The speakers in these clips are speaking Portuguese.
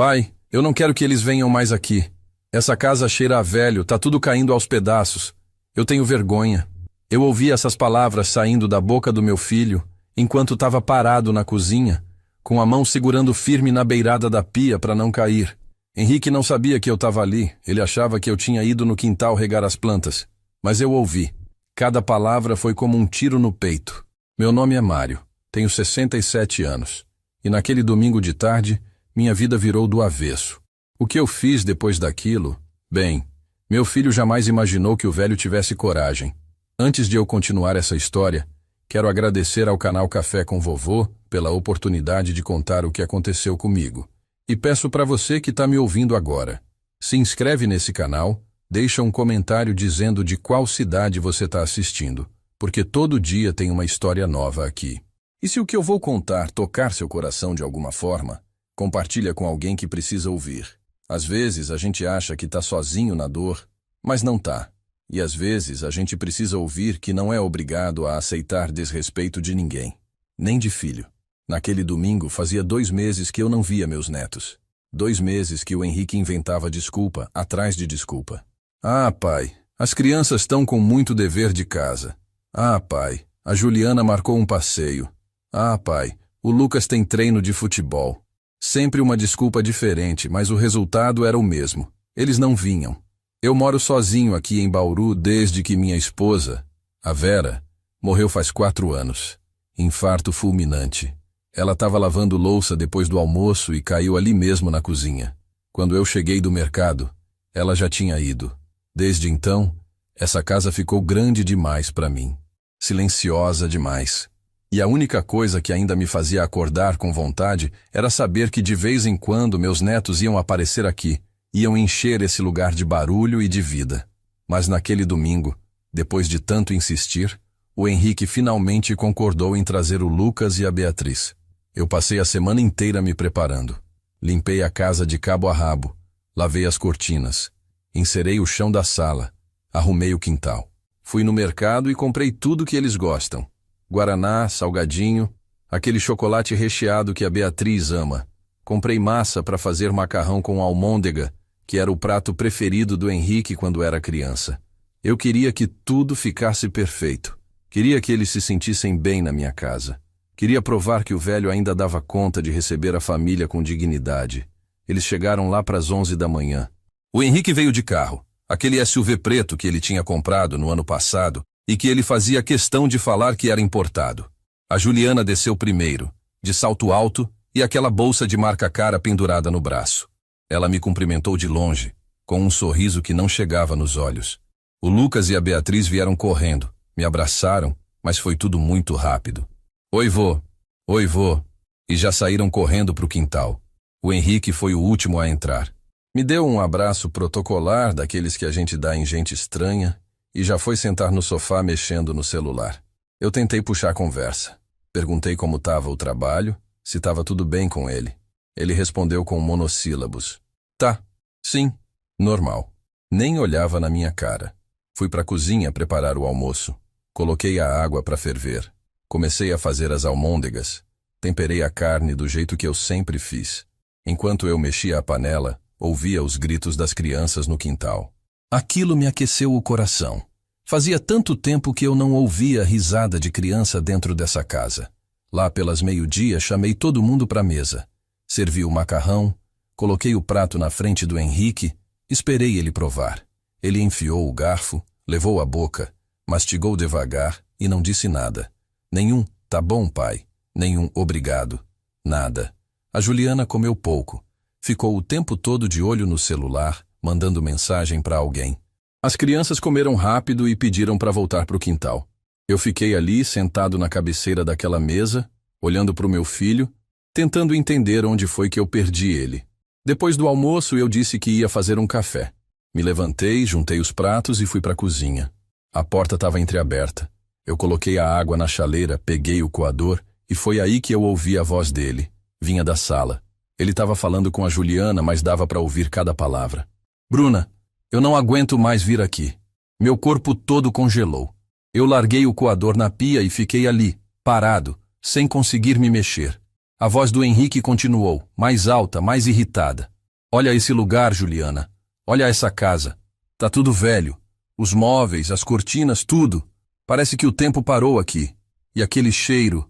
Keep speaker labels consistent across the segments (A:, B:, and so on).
A: Pai, eu não quero que eles venham mais aqui. Essa casa cheira a velho, tá tudo caindo aos pedaços. Eu tenho vergonha. Eu ouvi essas palavras saindo da boca do meu filho, enquanto estava parado na cozinha, com a mão segurando firme na beirada da pia para não cair. Henrique não sabia que eu estava ali, ele achava que eu tinha ido no quintal regar as plantas. Mas eu ouvi. Cada palavra foi como um tiro no peito. Meu nome é Mário, tenho 67 anos. E naquele domingo de tarde, minha vida virou do avesso. O que eu fiz depois daquilo? Bem, meu filho jamais imaginou que o velho tivesse coragem. Antes de eu continuar essa história, quero agradecer ao canal Café com Vovô pela oportunidade de contar o que aconteceu comigo. E peço para você que está me ouvindo agora, se inscreve nesse canal, deixa um comentário dizendo de qual cidade você está assistindo, porque todo dia tem uma história nova aqui. E se o que eu vou contar tocar seu coração de alguma forma, compartilha com alguém que precisa ouvir. Às vezes a gente acha que está sozinho na dor, mas não tá. E às vezes a gente precisa ouvir que não é obrigado a aceitar desrespeito de ninguém, nem de filho. Naquele domingo fazia 2 meses que eu não via meus netos. 2 meses que o Henrique inventava desculpa atrás de desculpa. Ah, pai, as crianças estão com muito dever de casa. Ah, pai, a Juliana marcou um passeio. Ah, pai, o Lucas tem treino de futebol. Sempre uma desculpa diferente, mas o resultado era o mesmo. Eles não vinham. Eu moro sozinho aqui em Bauru desde que minha esposa, a Vera, morreu faz 4 anos. Infarto fulminante. Ela estava lavando louça depois do almoço e caiu ali mesmo na cozinha. Quando eu cheguei do mercado, ela já tinha ido. Desde então, essa casa ficou grande demais para mim. Silenciosa demais. E a única coisa que ainda me fazia acordar com vontade era saber que de vez em quando meus netos iam aparecer aqui, iam encher esse lugar de barulho e de vida. Mas naquele domingo, depois de tanto insistir, o Henrique finalmente concordou em trazer o Lucas e a Beatriz. Eu passei a semana inteira me preparando. Limpei a casa de cabo a rabo, lavei as cortinas, encerei o chão da sala, arrumei o quintal. Fui no mercado e comprei tudo que eles gostam. Guaraná, salgadinho, aquele chocolate recheado que a Beatriz ama. Comprei massa para fazer macarrão com almôndega, que era o prato preferido do Henrique quando era criança. Eu queria que tudo ficasse perfeito. Queria que eles se sentissem bem na minha casa. Queria provar que o velho ainda dava conta de receber a família com dignidade. Eles chegaram lá para as 11 da manhã. O Henrique veio de carro, aquele SUV preto que ele tinha comprado no ano passado e que ele fazia questão de falar que era importado. A Juliana desceu primeiro, de salto alto e aquela bolsa de marca cara pendurada no braço. Ela me cumprimentou de longe, com um sorriso que não chegava nos olhos. O Lucas e a Beatriz vieram correndo, me abraçaram, mas foi tudo muito rápido. Oi, vô. Oi, vô. E já saíram correndo para o quintal. O Henrique foi o último a entrar. Me deu um abraço protocolar daqueles que a gente dá em gente estranha e já foi sentar no sofá mexendo no celular. Eu tentei puxar a conversa. Perguntei como estava o trabalho, se estava tudo bem com ele. Ele respondeu com monossílabos. Tá, sim, normal. Nem olhava na minha cara. Fui para a cozinha preparar o almoço. Coloquei a água para ferver. Comecei a fazer as almôndegas. Temperei a carne do jeito que eu sempre fiz. Enquanto eu mexia a panela, ouvia os gritos das crianças no quintal. Aquilo me aqueceu o coração. Fazia tanto tempo que eu não ouvia risada de criança dentro dessa casa. Lá pelas 12:00 chamei todo mundo para a mesa. Servi o macarrão, coloquei o prato na frente do Henrique, esperei ele provar. Ele enfiou o garfo, levou à boca, mastigou devagar e não disse nada. Nenhum "tá bom, pai", nenhum "obrigado", nada. A Juliana comeu pouco. Ficou o tempo todo de olho no celular, mandando mensagem para alguém. As crianças comeram rápido e pediram para voltar para o quintal. Eu fiquei ali, sentado na cabeceira daquela mesa, olhando para o meu filho, tentando entender onde foi que eu perdi ele. Depois do almoço, eu disse que ia fazer um café. Me levantei, juntei os pratos e fui para a cozinha. A porta estava entreaberta. Eu coloquei a água na chaleira, peguei o coador e foi aí que eu ouvi a voz dele. Vinha da sala. Ele estava falando com a Juliana, mas dava para ouvir cada palavra. Bruna, eu não aguento mais vir aqui. Meu corpo todo congelou. Eu larguei o coador na pia e fiquei ali, parado, sem conseguir me mexer. A voz do Henrique continuou, mais alta, mais irritada. Olha esse lugar, Juliana. Olha essa casa. Tá tudo velho. Os móveis, as cortinas, tudo. Parece que o tempo parou aqui. E aquele cheiro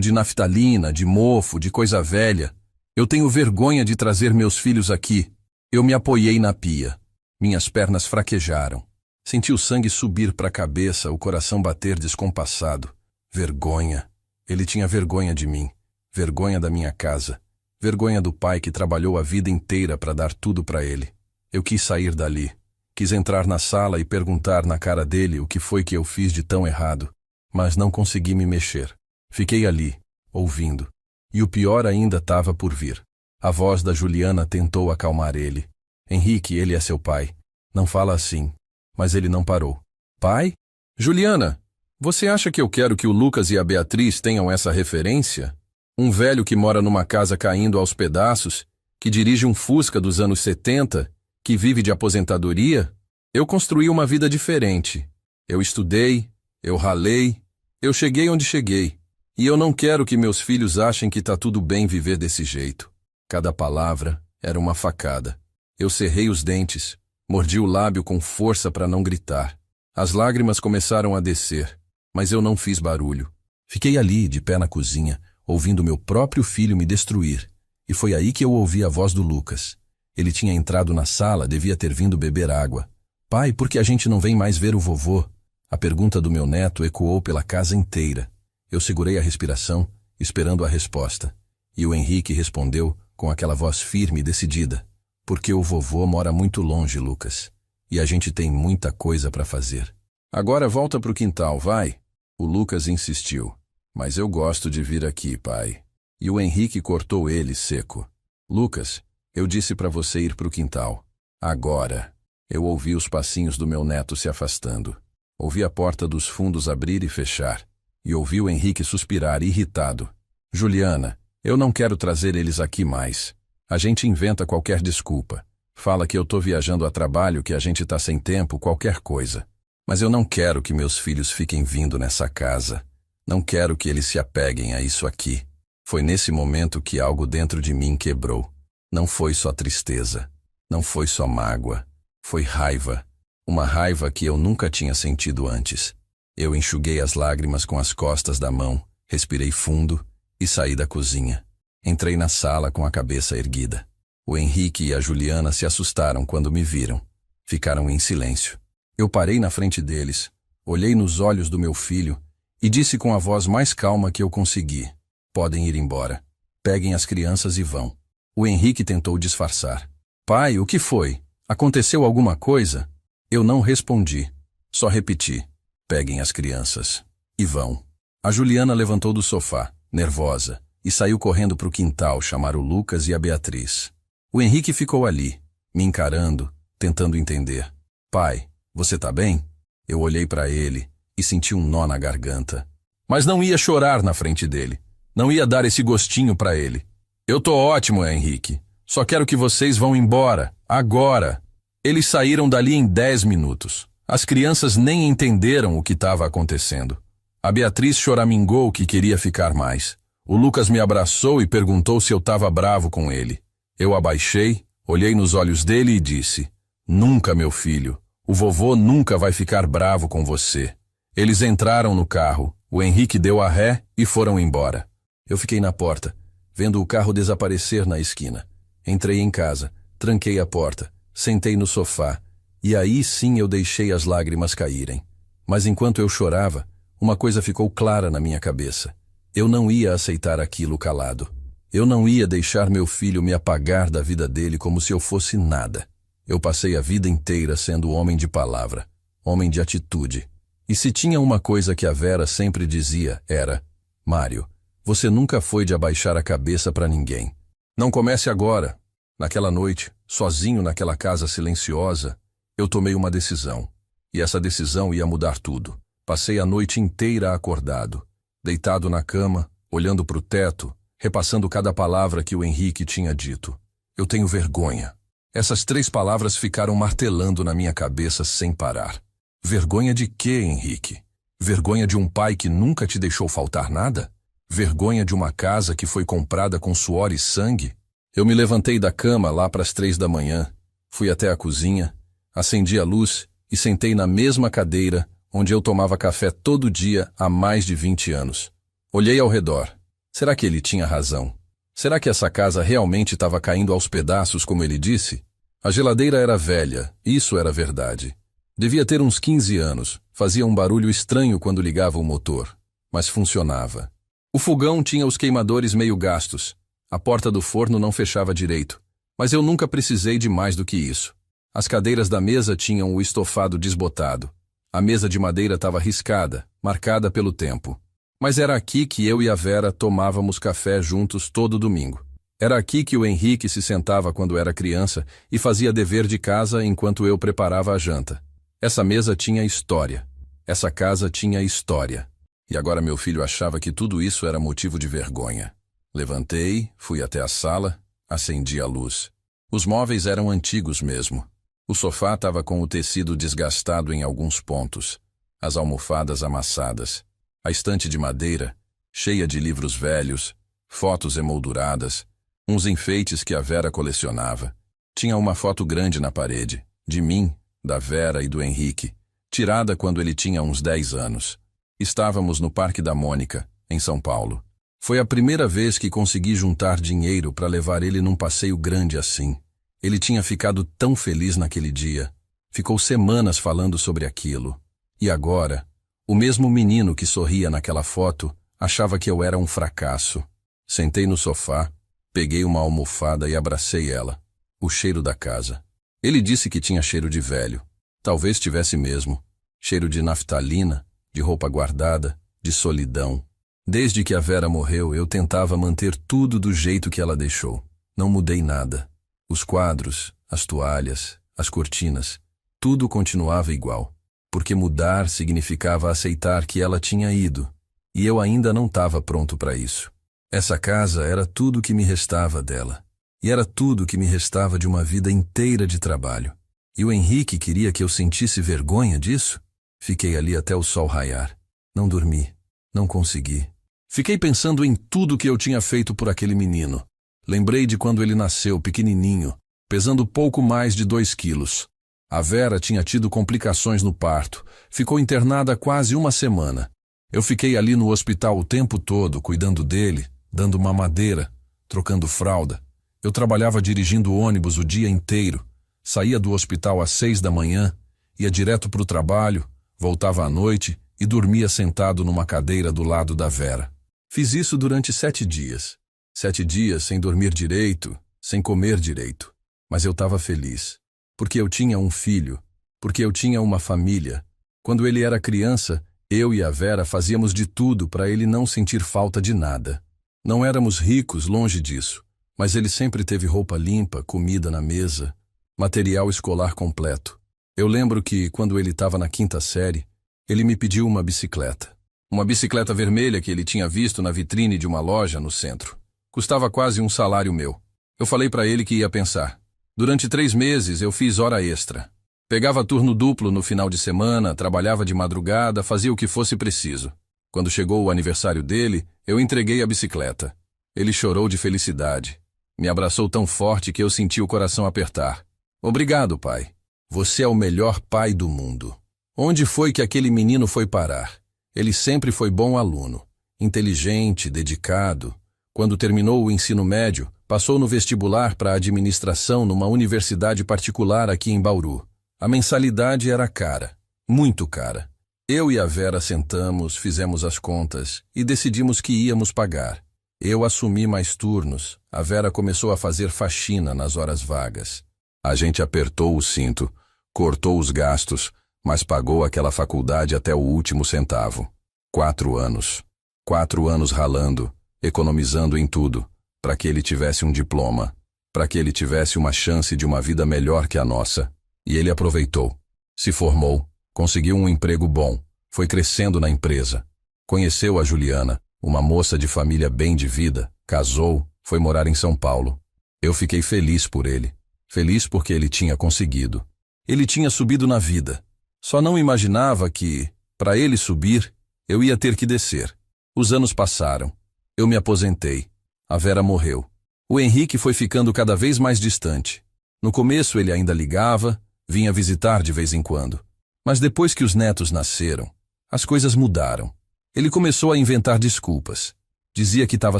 A: de naftalina, de mofo, de coisa velha. Eu tenho vergonha de trazer meus filhos aqui. Eu me apoiei na pia. Minhas pernas fraquejaram. Senti o sangue subir para a cabeça, o coração bater descompassado. Vergonha. Ele tinha vergonha de mim. Vergonha da minha casa. Vergonha do pai que trabalhou a vida inteira para dar tudo para ele. Eu quis sair dali. Quis entrar na sala e perguntar na cara dele o que foi que eu fiz de tão errado. Mas não consegui me mexer. Fiquei ali, ouvindo. E o pior ainda estava por vir. A voz da Juliana tentou acalmar ele. Henrique, ele é seu pai. Não fala assim. Mas ele não parou. Pai? Juliana, você acha que eu quero que o Lucas e a Beatriz tenham essa referência? Um velho que mora numa casa caindo aos pedaços, que dirige um Fusca dos anos 70, que vive de aposentadoria? Eu construí uma vida diferente. Eu estudei, eu ralei, eu cheguei onde cheguei. E eu não quero que meus filhos achem que tá tudo bem viver desse jeito. Cada palavra era uma facada. Eu cerrei os dentes, mordi o lábio com força para não gritar. As lágrimas começaram a descer, mas eu não fiz barulho. Fiquei ali, de pé na cozinha, ouvindo meu próprio filho me destruir. E foi aí que eu ouvi a voz do Lucas. Ele tinha entrado na sala, devia ter vindo beber água. Pai, por que a gente não vem mais ver o vovô? A pergunta do meu neto ecoou pela casa inteira. Eu segurei a respiração, esperando a resposta. E o Henrique respondeu com aquela voz firme e decidida. Porque o vovô mora muito longe, Lucas. E a gente tem muita coisa para fazer. Agora volta pro quintal, vai. O Lucas insistiu. Mas eu gosto de vir aqui, pai. E o Henrique cortou ele seco. Lucas, eu disse para você ir pro quintal. Agora. Eu ouvi os passinhos do meu neto se afastando. Ouvi a porta dos fundos abrir e fechar. E ouvi o Henrique suspirar, irritado. Juliana, eu não quero trazer eles aqui mais. A gente inventa qualquer desculpa. Fala que eu tô viajando a trabalho, que a gente tá sem tempo, qualquer coisa. Mas eu não quero que meus filhos fiquem vindo nessa casa. Não quero que eles se apeguem a isso aqui. Foi nesse momento que algo dentro de mim quebrou. Não foi só tristeza. Não foi só mágoa. Foi raiva. Uma raiva que eu nunca tinha sentido antes. Eu enxuguei as lágrimas com as costas da mão, respirei fundo e saí da cozinha. Entrei na sala com a cabeça erguida. O Henrique e a Juliana se assustaram quando me viram. Ficaram em silêncio. Eu parei na frente deles, olhei nos olhos do meu filho e disse com a voz mais calma que eu consegui. Podem ir embora. Peguem as crianças e vão. O Henrique tentou disfarçar. Pai, o que foi? Aconteceu alguma coisa? Eu não respondi. Só repeti. Peguem as crianças. E vão. A Juliana levantou do sofá, nervosa, e saiu correndo para o quintal chamar o Lucas e a Beatriz. O Henrique ficou ali, me encarando, tentando entender. Pai, você tá bem? Eu olhei para ele e senti um nó na garganta. Mas não ia chorar na frente dele. Não ia dar esse gostinho para ele. Eu tô ótimo, Henrique. Só quero que vocês vão embora. Agora. Eles saíram dali em 10 minutos. As crianças nem entenderam o que estava acontecendo. A Beatriz choramingou que queria ficar mais. O Lucas me abraçou e perguntou se eu estava bravo com ele. Eu abaixei, olhei nos olhos dele e disse: Nunca, meu filho. O vovô nunca vai ficar bravo com você. Eles entraram no carro. O Henrique deu a ré e foram embora. Eu fiquei na porta, vendo o carro desaparecer na esquina. Entrei em casa, tranquei a porta, sentei no sofá, e aí sim eu deixei as lágrimas caírem. Mas enquanto eu chorava, uma coisa ficou clara na minha cabeça. Eu não ia aceitar aquilo calado. Eu não ia deixar meu filho me apagar da vida dele como se eu fosse nada. Eu passei a vida inteira sendo homem de palavra, homem de atitude. E se tinha uma coisa que a Vera sempre dizia, era: Mário, você nunca foi de abaixar a cabeça para ninguém. Não comece agora. Naquela noite, sozinho naquela casa silenciosa, eu tomei uma decisão. E essa decisão ia mudar tudo. Passei a noite inteira acordado, deitado na cama, olhando para o teto, repassando cada palavra que o Henrique tinha dito. Eu tenho vergonha. Essas 3 palavras ficaram martelando na minha cabeça sem parar. Vergonha de quê, Henrique? Vergonha de um pai que nunca te deixou faltar nada? Vergonha de uma casa que foi comprada com suor e sangue? Eu me levantei da cama lá para as 3 da manhã, fui até a cozinha, acendi a luz e sentei na mesma cadeira onde eu tomava café todo dia há mais de 20 anos. Olhei ao redor. Será que ele tinha razão? Será que essa casa realmente estava caindo aos pedaços como ele disse? A geladeira era velha, isso era verdade. Devia ter uns 15 anos, fazia um barulho estranho quando ligava o motor, mas funcionava. O fogão tinha os queimadores meio gastos. A porta do forno não fechava direito, mas eu nunca precisei de mais do que isso. As cadeiras da mesa tinham o estofado desbotado. A mesa de madeira estava riscada, marcada pelo tempo. Mas era aqui que eu e a Vera tomávamos café juntos todo domingo. Era aqui que o Henrique se sentava quando era criança e fazia dever de casa enquanto eu preparava a janta. Essa mesa tinha história. Essa casa tinha história. E agora meu filho achava que tudo isso era motivo de vergonha. Levantei, fui até a sala, acendi a luz. Os móveis eram antigos mesmo. O sofá estava com o tecido desgastado em alguns pontos, as almofadas amassadas, a estante de madeira, cheia de livros velhos, fotos emolduradas, uns enfeites que a Vera colecionava. Tinha uma foto grande na parede, de mim, da Vera e do Henrique, tirada quando ele tinha uns 10 anos. Estávamos no Parque da Mônica, em São Paulo. Foi a primeira vez que consegui juntar dinheiro para levar ele num passeio grande assim. Ele tinha ficado tão feliz naquele dia. Ficou semanas falando sobre aquilo. E agora, o mesmo menino que sorria naquela foto achava que eu era um fracasso. Sentei no sofá, peguei uma almofada e abracei ela. O cheiro da casa. Ele disse que tinha cheiro de velho. Talvez tivesse mesmo. Cheiro de naftalina, de roupa guardada, de solidão. Desde que a Vera morreu, eu tentava manter tudo do jeito que ela deixou. Não mudei nada. Os quadros, as toalhas, as cortinas, tudo continuava igual, porque mudar significava aceitar que ela tinha ido, e eu ainda não estava pronto para isso. Essa casa era tudo que me restava dela, e era tudo que me restava de uma vida inteira de trabalho. E o Henrique queria que eu sentisse vergonha disso? Fiquei ali até o sol raiar. Não dormi, não consegui. Fiquei pensando em tudo que eu tinha feito por aquele menino. Lembrei de quando ele nasceu, pequenininho, pesando pouco mais de 2 quilos. A Vera tinha tido complicações no parto, ficou internada quase uma semana. Eu fiquei ali no hospital o tempo todo, cuidando dele, dando mamadeira, trocando fralda. Eu trabalhava dirigindo ônibus o dia inteiro, saía do hospital às 6 da manhã, ia direto para o trabalho, voltava à noite e dormia sentado numa cadeira do lado da Vera. Fiz isso durante 7 dias. 7 dias sem dormir direito, sem comer direito. Mas eu estava feliz. Porque eu tinha um filho. Porque eu tinha uma família. Quando ele era criança, eu e a Vera fazíamos de tudo para ele não sentir falta de nada. Não éramos ricos, longe disso. Mas ele sempre teve roupa limpa, comida na mesa, material escolar completo. Eu lembro que, quando ele estava na 5ª série, ele me pediu uma bicicleta. Uma bicicleta vermelha que ele tinha visto na vitrine de uma loja no centro. Custava quase um salário meu. Eu falei para ele que ia pensar. Durante 3 meses eu fiz hora extra. Pegava turno duplo no final de semana, trabalhava de madrugada, fazia o que fosse preciso. Quando chegou o aniversário dele, eu entreguei a bicicleta. Ele chorou de felicidade. Me abraçou tão forte que eu senti o coração apertar. Obrigado, pai. Você é o melhor pai do mundo. Onde foi que aquele menino foi parar? Ele sempre foi bom aluno, inteligente, dedicado. Quando terminou o ensino médio, passou no vestibular para administração numa universidade particular aqui em Bauru. A mensalidade era cara, muito cara. Eu e a Vera sentamos, fizemos as contas e decidimos que íamos pagar. Eu assumi mais turnos, a Vera começou a fazer faxina nas horas vagas. A gente apertou o cinto, cortou os gastos, mas pagou aquela faculdade até o último centavo. 4 anos. 4 anos ralando, economizando em tudo, para que ele tivesse um diploma, para que ele tivesse uma chance de uma vida melhor que a nossa. E ele aproveitou. Se formou, conseguiu um emprego bom, foi crescendo na empresa. Conheceu a Juliana, uma moça de família bem de vida, casou, foi morar em São Paulo. Eu fiquei feliz por ele. Feliz porque ele tinha conseguido. Ele tinha subido na vida. Só não imaginava que, para ele subir, eu ia ter que descer. Os anos passaram. Eu me aposentei. A Vera morreu. O Henrique foi ficando cada vez mais distante. No começo ele ainda ligava, vinha visitar de vez em quando. Mas depois que os netos nasceram, as coisas mudaram. Ele começou a inventar desculpas. Dizia que estava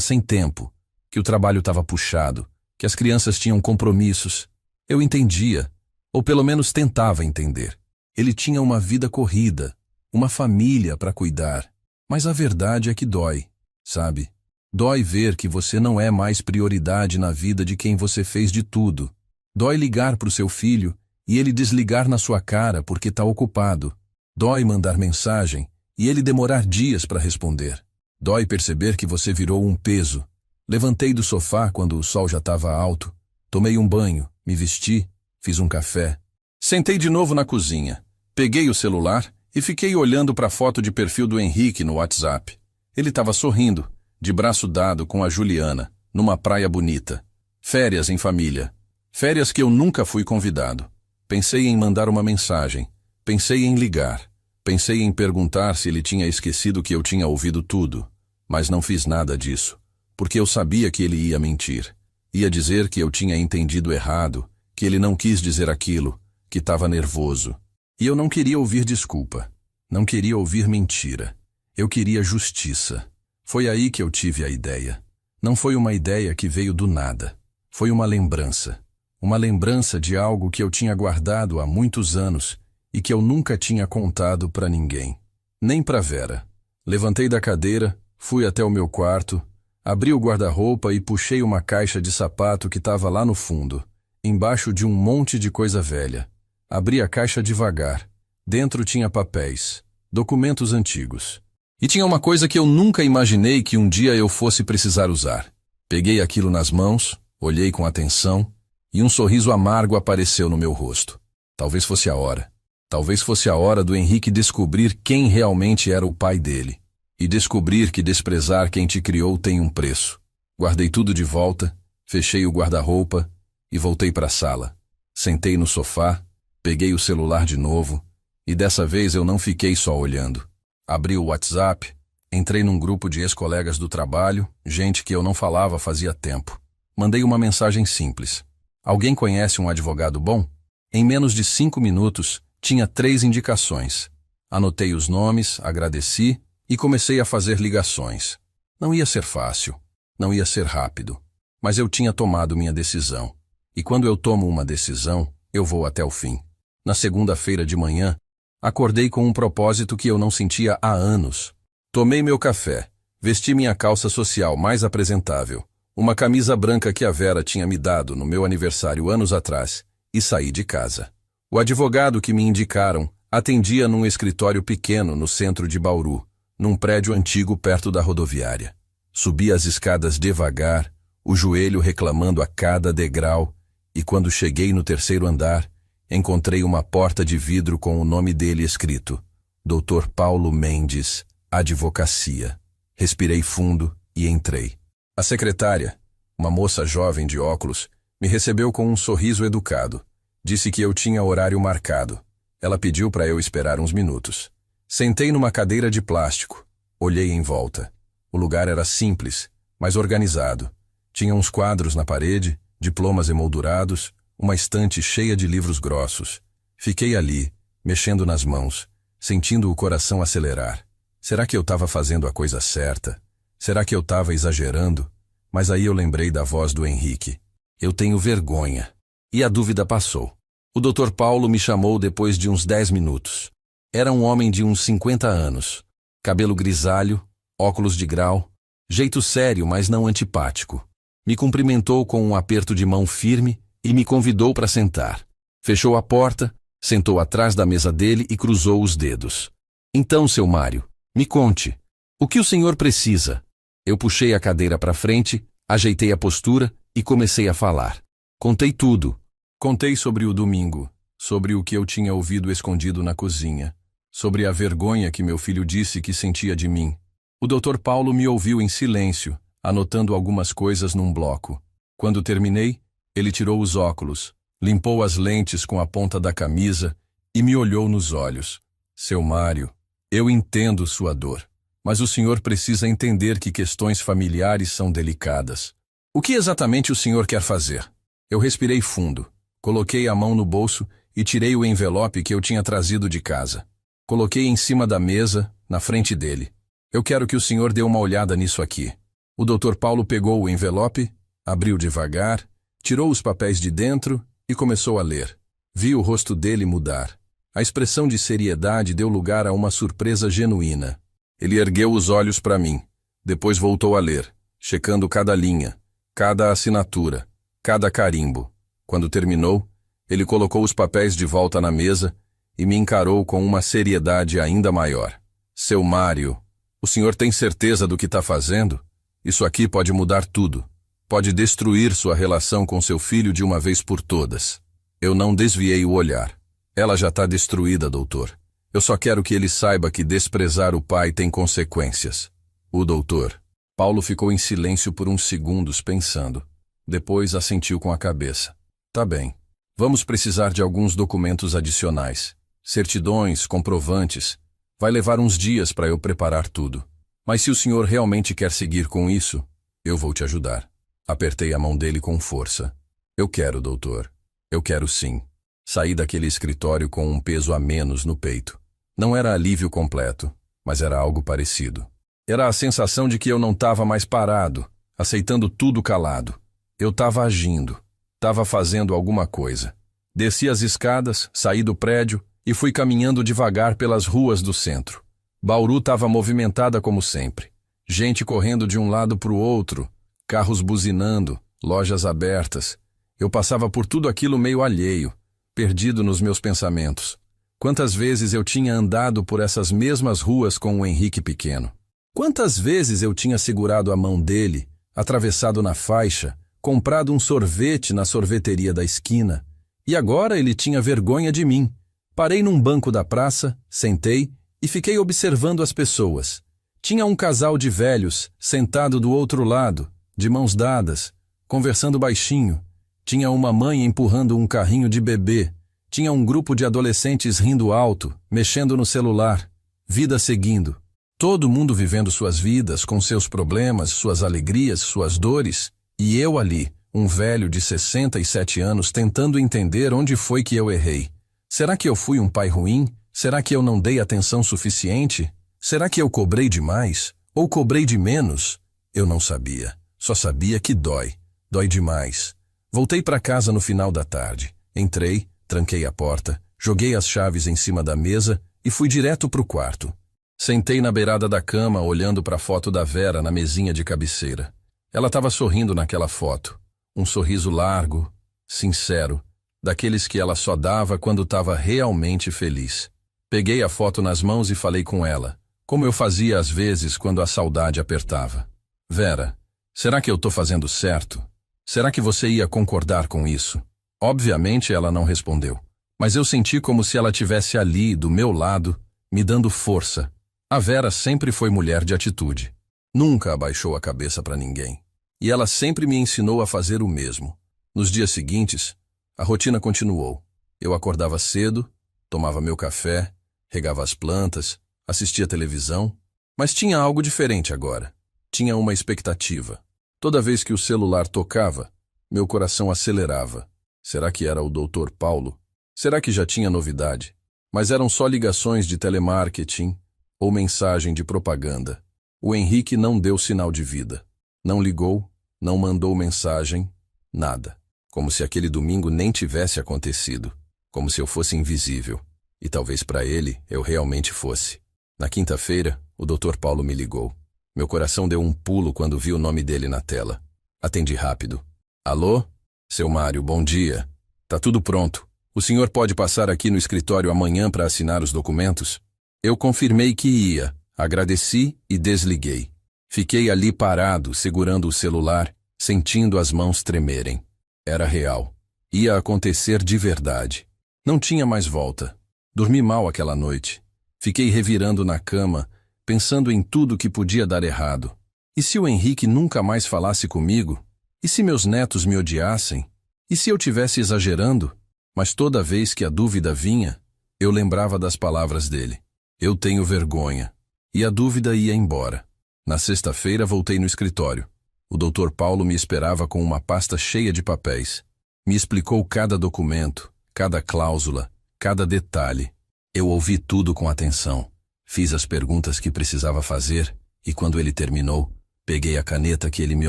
A: sem tempo, que o trabalho estava puxado, que as crianças tinham compromissos. Eu entendia, ou pelo menos tentava entender. Ele tinha uma vida corrida, uma família para cuidar. Mas a verdade é que dói, sabe? Dói ver que você não é mais prioridade na vida de quem você fez de tudo. Dói ligar para o seu filho e ele desligar na sua cara porque está ocupado. Dói mandar mensagem e ele demorar dias para responder. Dói perceber que você virou um peso. Levantei do sofá quando o sol já estava alto. Tomei um banho, me vesti, fiz um café. Sentei de novo na cozinha. Peguei o celular e fiquei olhando para a foto de perfil do Henrique no WhatsApp. Ele estava sorrindo, de braço dado com a Juliana, numa praia bonita. Férias em família. Férias que eu nunca fui convidado. Pensei em mandar uma mensagem. Pensei em ligar. Pensei em perguntar se ele tinha esquecido que eu tinha ouvido tudo. Mas não fiz nada disso, porque eu sabia que ele ia mentir. Ia dizer que eu tinha entendido errado, que ele não quis dizer aquilo, que estava nervoso. E eu não queria ouvir desculpa. Não queria ouvir mentira. Eu queria justiça. Foi aí que eu tive a ideia. Não foi uma ideia que veio do nada. Foi uma lembrança. Uma lembrança de algo que eu tinha guardado há muitos anos e que eu nunca tinha contado para ninguém. Nem para Vera. Levantei da cadeira, fui até o meu quarto, abri o guarda-roupa e puxei uma caixa de sapato que estava lá no fundo, embaixo de um monte de coisa velha. Abri a caixa devagar. Dentro tinha papéis, documentos antigos. E tinha uma coisa que eu nunca imaginei que um dia eu fosse precisar usar. Peguei aquilo nas mãos, olhei com atenção, e um sorriso amargo apareceu no meu rosto. Talvez fosse a hora. Talvez fosse a hora do Henrique descobrir quem realmente era o pai dele. E descobrir que desprezar quem te criou tem um preço. Guardei tudo de volta, fechei o guarda-roupa e voltei para a sala. Sentei no sofá, peguei o celular de novo, e dessa vez eu não fiquei só olhando. Abri o WhatsApp, entrei num grupo de ex-colegas do trabalho, gente que eu não falava fazia tempo. Mandei uma mensagem simples. Alguém conhece um advogado bom? Em menos de 5 minutos, tinha 3 indicações. Anotei os nomes, agradeci e comecei a fazer ligações. Não ia ser fácil, não ia ser rápido, mas eu tinha tomado minha decisão. E quando eu tomo uma decisão, eu vou até o fim. Na segunda-feira de manhã, acordei com um propósito que eu não sentia há anos. Tomei meu café, vesti minha calça social mais apresentável, uma camisa branca que a Vera tinha me dado no meu aniversário anos atrás, e saí de casa. O advogado que me indicaram atendia num escritório pequeno no centro de Bauru, num prédio antigo perto da rodoviária. Subi as escadas devagar, o joelho reclamando a cada degrau, e quando cheguei no 3º andar, encontrei uma porta de vidro com o nome dele escrito: Dr. Paulo Mendes, Advocacia. Respirei fundo e entrei. A secretária, uma moça jovem de óculos, me recebeu com um sorriso educado. Disse que eu tinha horário marcado. Ela pediu para eu esperar uns minutos. Sentei numa cadeira de plástico. Olhei em volta. O lugar era simples, mas organizado. Tinha uns quadros na parede, diplomas emoldurados, uma estante cheia de livros grossos. Fiquei ali, mexendo nas mãos, sentindo o coração acelerar. Será que eu estava fazendo a coisa certa? Será que eu estava exagerando? Mas aí eu lembrei da voz do Henrique. Eu tenho vergonha. E a dúvida passou. O Dr. Paulo me chamou depois de uns 10 minutos. Era um homem de uns 50 anos. Cabelo grisalho, óculos de grau, jeito sério, mas não antipático. Me cumprimentou com um aperto de mão firme e me convidou para sentar. Fechou a porta, sentou atrás da mesa dele e cruzou os dedos. Então, seu Mário, me conte. O que o senhor precisa? Eu puxei a cadeira para frente, ajeitei a postura e comecei a falar. Contei tudo. Contei sobre o domingo, sobre o que eu tinha ouvido escondido na cozinha, sobre a vergonha que meu filho disse que sentia de mim. O Dr. Paulo me ouviu em silêncio, anotando algumas coisas num bloco. Quando terminei, ele tirou os óculos, limpou as lentes com a ponta da camisa e me olhou nos olhos. Seu Mário, eu entendo sua dor. Mas o senhor precisa entender que questões familiares são delicadas. O que exatamente o senhor quer fazer? Eu respirei fundo, coloquei a mão no bolso e tirei o envelope que eu tinha trazido de casa. Coloquei em cima da mesa, na frente dele. Eu quero que o senhor dê uma olhada nisso aqui. O Dr. Paulo pegou o envelope, abriu devagar, tirou os papéis de dentro e começou a ler. Vi o rosto dele mudar. A expressão de seriedade deu lugar a uma surpresa genuína. Ele ergueu os olhos para mim. Depois voltou a ler, checando cada linha, cada assinatura, cada carimbo. Quando terminou, ele colocou os papéis de volta na mesa e me encarou com uma seriedade ainda maior. Seu Mário, o senhor tem certeza do que está fazendo? Isso aqui pode mudar tudo. Pode destruir sua relação com seu filho de uma vez por todas. Eu não desviei o olhar. Ela já está destruída, doutor. Eu só quero que ele saiba que desprezar o pai tem consequências. O doutor Paulo ficou em silêncio por uns segundos pensando. Depois assentiu com a cabeça. Tá bem. Vamos precisar de alguns documentos adicionais. Certidões, comprovantes. Vai levar uns dias para eu preparar tudo. Mas se o senhor realmente quer seguir com isso, eu vou te ajudar. Apertei a mão dele com força. Eu quero, doutor. Eu quero sim. Saí daquele escritório com um peso a menos no peito. Não era alívio completo, mas era algo parecido. Era a sensação de que eu não estava mais parado, aceitando tudo calado. Eu estava agindo, estava fazendo alguma coisa. Desci as escadas, saí do prédio e fui caminhando devagar pelas ruas do centro. Bauru estava movimentada como sempre. Gente correndo de um lado para o outro, carros buzinando, lojas abertas. Eu passava por tudo aquilo meio alheio, perdido nos meus pensamentos. Quantas vezes eu tinha andado por essas mesmas ruas com o Henrique pequeno? Quantas vezes eu tinha segurado a mão dele, atravessado na faixa, comprado um sorvete na sorveteria da esquina, e agora ele tinha vergonha de mim. Parei num banco da praça, sentei e fiquei observando as pessoas. Tinha um casal de velhos sentado do outro lado, de mãos dadas, conversando baixinho. Tinha uma mãe empurrando um carrinho de bebê. Tinha um grupo de adolescentes rindo alto, mexendo no celular. Vida seguindo. Todo mundo vivendo suas vidas, com seus problemas, suas alegrias, suas dores. E eu ali, um velho de 67 anos, tentando entender onde foi que eu errei. Será que eu fui um pai ruim? Será que eu não dei atenção suficiente? Será que eu cobrei demais? Ou cobrei de menos? Eu não sabia. Só sabia que dói. Dói demais. Voltei para casa no final da tarde. Entrei, tranquei a porta, joguei as chaves em cima da mesa e fui direto para o quarto. Sentei na beirada da cama, olhando para a foto da Vera na mesinha de cabeceira. Ela estava sorrindo naquela foto. Um sorriso largo, sincero, daqueles que ela só dava quando estava realmente feliz. Peguei a foto nas mãos e falei com ela, como eu fazia às vezes quando a saudade apertava. Vera, será que eu estou fazendo certo? Será que você ia concordar com isso? Obviamente ela não respondeu, mas eu senti como se ela estivesse ali, do meu lado, me dando força. A Vera sempre foi mulher de atitude. Nunca abaixou a cabeça para ninguém. E ela sempre me ensinou a fazer o mesmo. Nos dias seguintes, a rotina continuou. Eu acordava cedo, tomava meu café, regava as plantas, assistia televisão, mas tinha algo diferente agora. Tinha uma expectativa. Toda vez que o celular tocava, meu coração acelerava. Será que era o Dr. Paulo? Será que já tinha novidade? Mas eram só ligações de telemarketing ou mensagem de propaganda. O Henrique não deu sinal de vida. Não ligou, não mandou mensagem, nada. Como se aquele domingo nem tivesse acontecido. Como se eu fosse invisível. E talvez para ele eu realmente fosse. Na quinta-feira, o Dr. Paulo me ligou. Meu coração deu um pulo quando vi o nome dele na tela. Atendi rápido. Alô? Seu Mário, bom dia. Tá tudo pronto. O senhor pode passar aqui no escritório amanhã para assinar os documentos? Eu confirmei que ia, agradeci e desliguei. Fiquei ali parado, segurando o celular, sentindo as mãos tremerem. Era real. Ia acontecer de verdade. Não tinha mais volta. Dormi mal aquela noite. Fiquei revirando na cama, pensando em tudo que podia dar errado. E se o Henrique nunca mais falasse comigo? E se meus netos me odiassem? E se eu tivesse exagerando? Mas toda vez que a dúvida vinha, eu lembrava das palavras dele. Eu tenho vergonha. E a dúvida ia embora. Na sexta-feira voltei no escritório. O Dr. Paulo me esperava com uma pasta cheia de papéis. Me explicou cada documento, cada cláusula, cada detalhe. Eu ouvi tudo com atenção. Fiz as perguntas que precisava fazer e, quando ele terminou, peguei a caneta que ele me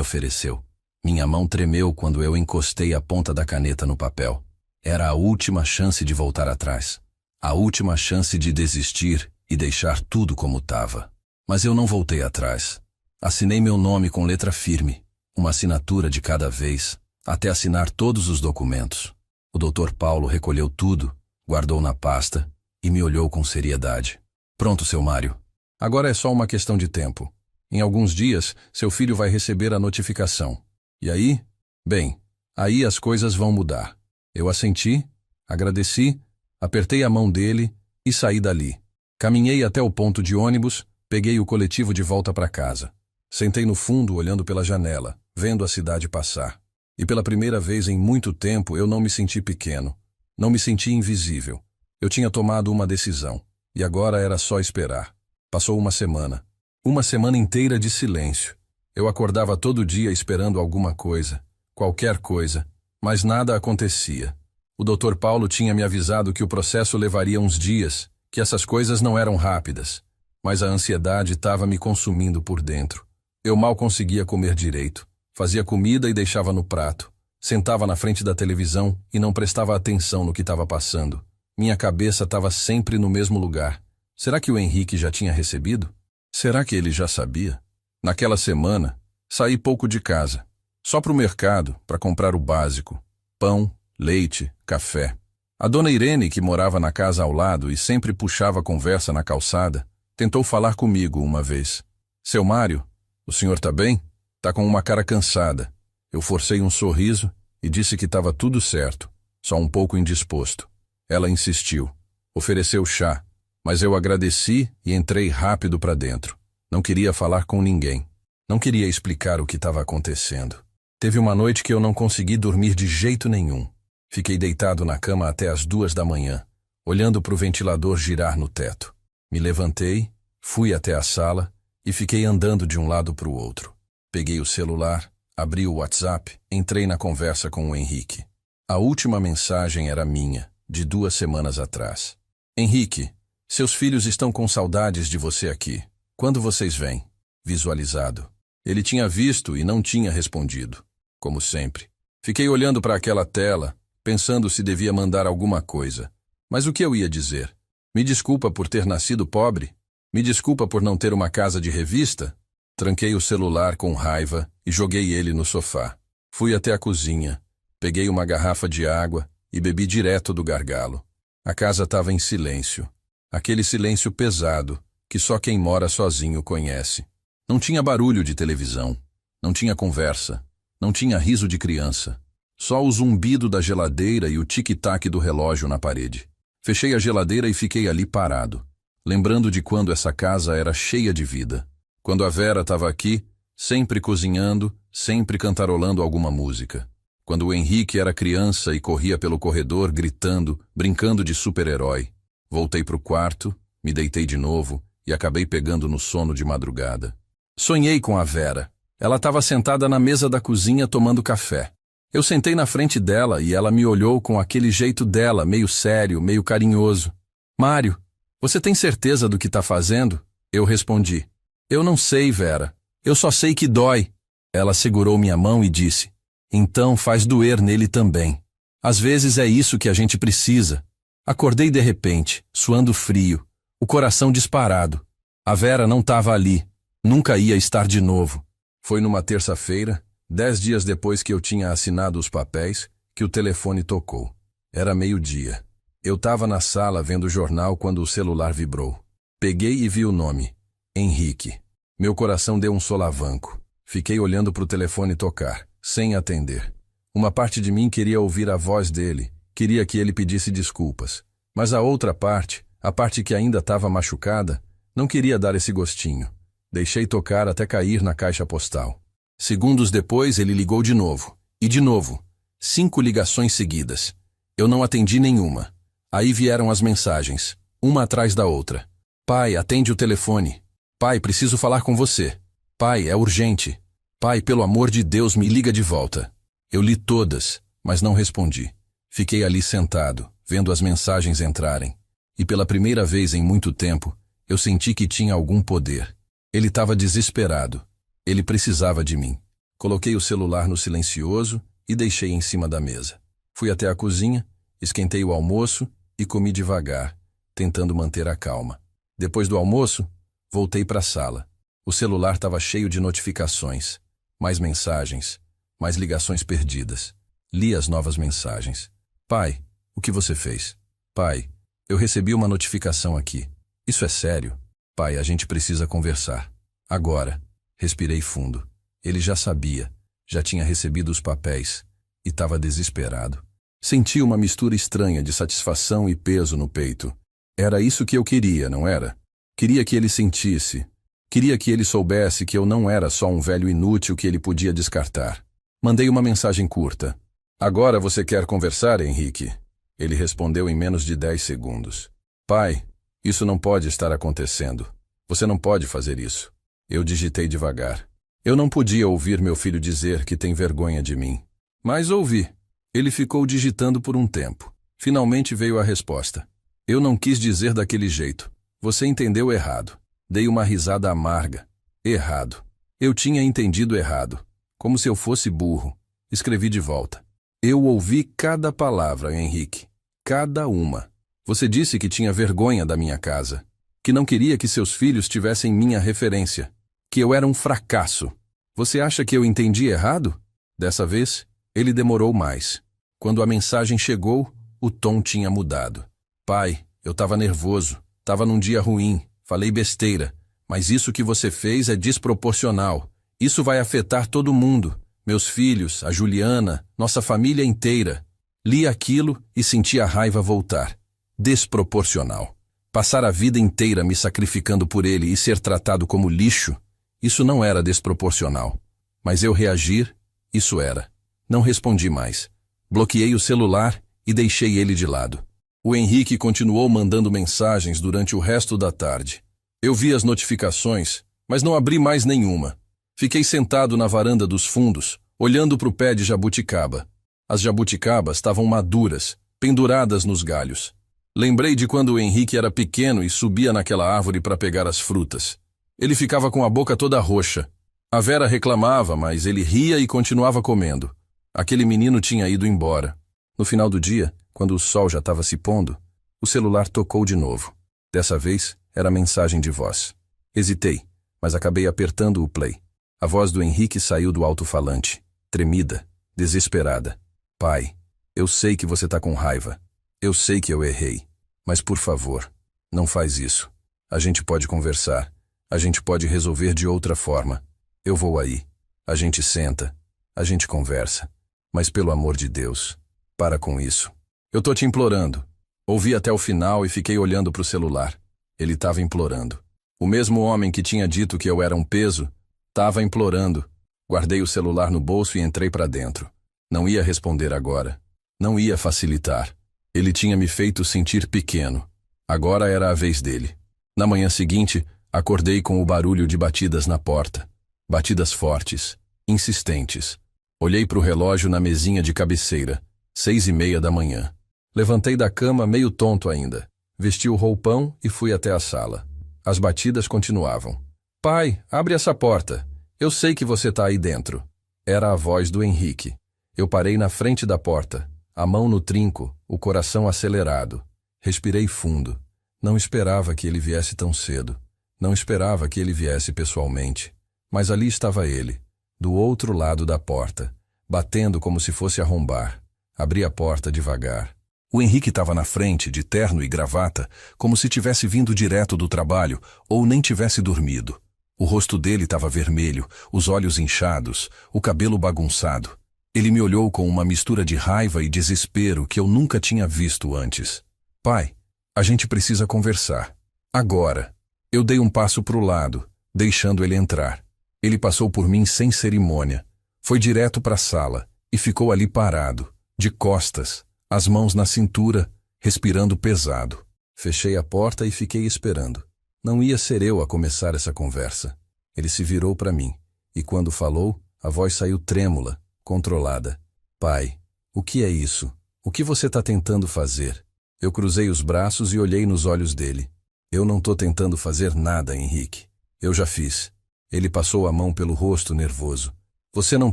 A: ofereceu. Minha mão tremeu quando eu encostei a ponta da caneta no papel. Era a última chance de voltar atrás. A última chance de desistir e deixar tudo como estava. Mas eu não voltei atrás. Assinei meu nome com letra firme, uma assinatura de cada vez, até assinar todos os documentos. O Dr. Paulo recolheu tudo, guardou na pasta e me olhou com seriedade. Pronto, seu Mário. Agora é só uma questão de tempo. Em alguns dias, seu filho vai receber a notificação. E aí? Bem, aí as coisas vão mudar. Eu assenti, agradeci, apertei a mão dele e saí dali. Caminhei até o ponto de ônibus, peguei o coletivo de volta para casa. Sentei no fundo olhando pela janela, vendo a cidade passar. E pela primeira vez em muito tempo eu não me senti pequeno. Não me senti invisível. Eu tinha tomado uma decisão. E agora era só esperar. Passou uma semana. Uma semana inteira de silêncio. Eu acordava todo dia esperando alguma coisa. Qualquer coisa. Mas nada acontecia. O Dr. Paulo tinha me avisado que o processo levaria uns dias, que essas coisas não eram rápidas. Mas a ansiedade estava me consumindo por dentro. Eu mal conseguia comer direito. Fazia comida e deixava no prato. Sentava na frente da televisão e não prestava atenção no que estava passando. Minha cabeça estava sempre no mesmo lugar. Será que o Henrique já tinha recebido? Será que ele já sabia? Naquela semana, saí pouco de casa. Só para o mercado, para comprar o básico. Pão, leite, café. A dona Irene, que morava na casa ao lado e sempre puxava a conversa na calçada, tentou falar comigo uma vez. Seu Mário, o senhor tá bem? Tá com uma cara cansada. Eu forcei um sorriso e disse que estava tudo certo, só um pouco indisposto. Ela insistiu. Ofereceu chá, mas eu agradeci e entrei rápido para dentro. Não queria falar com ninguém. Não queria explicar o que estava acontecendo. Teve uma noite que eu não consegui dormir de jeito nenhum. Fiquei deitado na cama até as 2 da manhã, olhando para o ventilador girar no teto. Me levantei, fui até a sala e fiquei andando de um lado para o outro. Peguei o celular, abri o WhatsApp, entrei na conversa com o Henrique. A última mensagem era minha, de 2 semanas atrás. Henrique, seus filhos estão com saudades de você aqui. Quando vocês vêm? Visualizado. Ele tinha visto e não tinha respondido. Como sempre. Fiquei olhando para aquela tela, pensando se devia mandar alguma coisa. Mas o que eu ia dizer? Me desculpa por ter nascido pobre? Me desculpa por não ter uma casa de revista? Tranquei o celular com raiva e joguei ele no sofá. Fui até a cozinha, peguei uma garrafa de água e bebi direto do gargalo. A casa estava em silêncio. Aquele silêncio pesado, que só quem mora sozinho conhece. Não tinha barulho de televisão, não tinha conversa, não tinha riso de criança. Só o zumbido da geladeira e o tic-tac do relógio na parede. Fechei a geladeira e fiquei ali parado, lembrando de quando essa casa era cheia de vida. Quando a Vera estava aqui, sempre cozinhando, sempre cantarolando alguma música. Quando o Henrique era criança e corria pelo corredor gritando, brincando de super-herói. Voltei para o quarto, me deitei de novo e acabei pegando no sono de madrugada. Sonhei com a Vera. Ela estava sentada na mesa da cozinha tomando café. Eu sentei na frente dela e ela me olhou com aquele jeito dela, meio sério, meio carinhoso. Mário, você tem certeza do que está fazendo? Eu respondi. Eu não sei, Vera. Eu só sei que dói. Ela segurou minha mão e disse. Então faz doer nele também. Às vezes é isso que a gente precisa. Acordei de repente, suando frio, o coração disparado. A Vera não estava ali. Nunca ia estar de novo. Foi numa terça-feira, 10 dias depois que eu tinha assinado os papéis, que o telefone tocou. Era meio-dia. Eu estava na sala vendo o jornal quando o celular vibrou. Peguei e vi o nome. Henrique. Meu coração deu um solavanco. Fiquei olhando para o telefone tocar, sem atender. Uma parte de mim queria ouvir a voz dele, queria que ele pedisse desculpas. Mas a outra parte, a parte que ainda estava machucada, não queria dar esse gostinho. Deixei tocar até cair na caixa postal. Segundos depois ele ligou de novo. E de novo. 5 ligações seguidas. Eu não atendi nenhuma. Aí vieram as mensagens, uma atrás da outra. Pai, atende o telefone. Pai, preciso falar com você. Pai, é urgente. Pai, pelo amor de Deus, me liga de volta. Eu li todas, mas não respondi. Fiquei ali sentado, vendo as mensagens entrarem. E pela primeira vez em muito tempo, eu senti que tinha algum poder. Ele estava desesperado. Ele precisava de mim. Coloquei o celular no silencioso e deixei em cima da mesa. Fui até a cozinha, esquentei o almoço e comi devagar, tentando manter a calma. Depois do almoço, voltei para a sala. O celular estava cheio de notificações. Mais mensagens, mais ligações perdidas. Li as novas mensagens. Pai, o que você fez? Pai, eu recebi uma notificação aqui. Isso é sério? Pai, a gente precisa conversar. Agora. Respirei fundo. Ele já sabia, já tinha recebido os papéis e estava desesperado. Senti uma mistura estranha de satisfação e peso no peito. Era isso que eu queria, não era? Queria que ele sentisse. Queria que ele soubesse que eu não era só um velho inútil que ele podia descartar. Mandei uma mensagem curta. Agora você quer conversar, Henrique? Ele respondeu em menos de 10 segundos. Pai, isso não pode estar acontecendo. Você não pode fazer isso. Eu digitei devagar. Eu não podia ouvir meu filho dizer que tem vergonha de mim. Mas ouvi. Ele ficou digitando por um tempo. Finalmente veio a resposta. Eu não quis dizer daquele jeito. Você entendeu errado. Dei uma risada amarga. Errado. Eu tinha entendido errado. Como se eu fosse burro. Escrevi de volta. Eu ouvi cada palavra, Henrique. Cada uma. Você disse que tinha vergonha da minha casa. Que não queria que seus filhos tivessem minha referência. Que eu era um fracasso. Você acha que eu entendi errado? Dessa vez, ele demorou mais. Quando a mensagem chegou, o tom tinha mudado. Pai, eu estava nervoso. Estava num dia ruim. Falei besteira. Mas isso que você fez é desproporcional. Isso vai afetar todo mundo. Meus filhos, a Juliana, nossa família inteira. Li aquilo e senti a raiva voltar. Desproporcional. Passar a vida inteira me sacrificando por ele e ser tratado como lixo, isso não era desproporcional. Mas eu reagir, isso era. Não respondi mais. Bloqueei o celular e deixei ele de lado. O Henrique continuou mandando mensagens durante o resto da tarde. Eu vi as notificações, mas não abri mais nenhuma. Fiquei sentado na varanda dos fundos, olhando para o pé de jabuticaba. As jabuticabas estavam maduras, penduradas nos galhos. Lembrei de quando o Henrique era pequeno e subia naquela árvore para pegar as frutas. Ele ficava com a boca toda roxa. A Vera reclamava, mas ele ria e continuava comendo. Aquele menino tinha ido embora. No final do dia, quando o sol já estava se pondo, o celular tocou de novo. Dessa vez, era mensagem de voz. Hesitei, mas acabei apertando o play. A voz do Henrique saiu do alto-falante, tremida, desesperada. Pai, eu sei que você está com raiva. Eu sei que eu errei. Mas, por favor, não faz isso. A gente pode conversar. A gente pode resolver de outra forma. Eu vou aí. A gente senta. A gente conversa. Mas, pelo amor de Deus, para com isso. Eu tô te implorando. Ouvi até o final e fiquei olhando para o celular. Ele estava implorando. O mesmo homem que tinha dito que eu era um peso, estava implorando. Guardei o celular no bolso e entrei para dentro. Não ia responder agora. Não ia facilitar. Ele tinha me feito sentir pequeno. Agora era a vez dele. Na manhã seguinte, acordei com o barulho de batidas na porta. Batidas fortes, insistentes. Olhei para o relógio na mesinha de cabeceira. 6:30 da manhã. Levantei da cama meio tonto ainda. Vesti o roupão e fui até a sala. As batidas continuavam. Pai, abre essa porta. Eu sei que você está aí dentro. Era a voz do Henrique. Eu parei na frente da porta. A mão no trinco, o coração acelerado. Respirei fundo. Não esperava que ele viesse tão cedo. Não esperava que ele viesse pessoalmente. Mas ali estava ele, do outro lado da porta, batendo como se fosse arrombar. Abri a porta devagar. O Henrique estava na frente, de terno e gravata, como se tivesse vindo direto do trabalho ou nem tivesse dormido. O rosto dele estava vermelho, os olhos inchados, o cabelo bagunçado. Ele me olhou com uma mistura de raiva e desespero que eu nunca tinha visto antes. Pai, a gente precisa conversar. Agora. Eu dei um passo para o lado, deixando ele entrar. Ele passou por mim sem cerimônia. Foi direto para a sala e ficou ali parado, de costas, as mãos na cintura, respirando pesado. Fechei a porta e fiquei esperando. Não ia ser eu a começar essa conversa. Ele se virou para mim, e quando falou, a voz saiu trêmula, controlada. Pai, o que é isso? O que você está tentando fazer? Eu cruzei os braços e olhei nos olhos dele. Eu não estou tentando fazer nada, Henrique. Eu já fiz. Ele passou a mão pelo rosto nervoso. Você não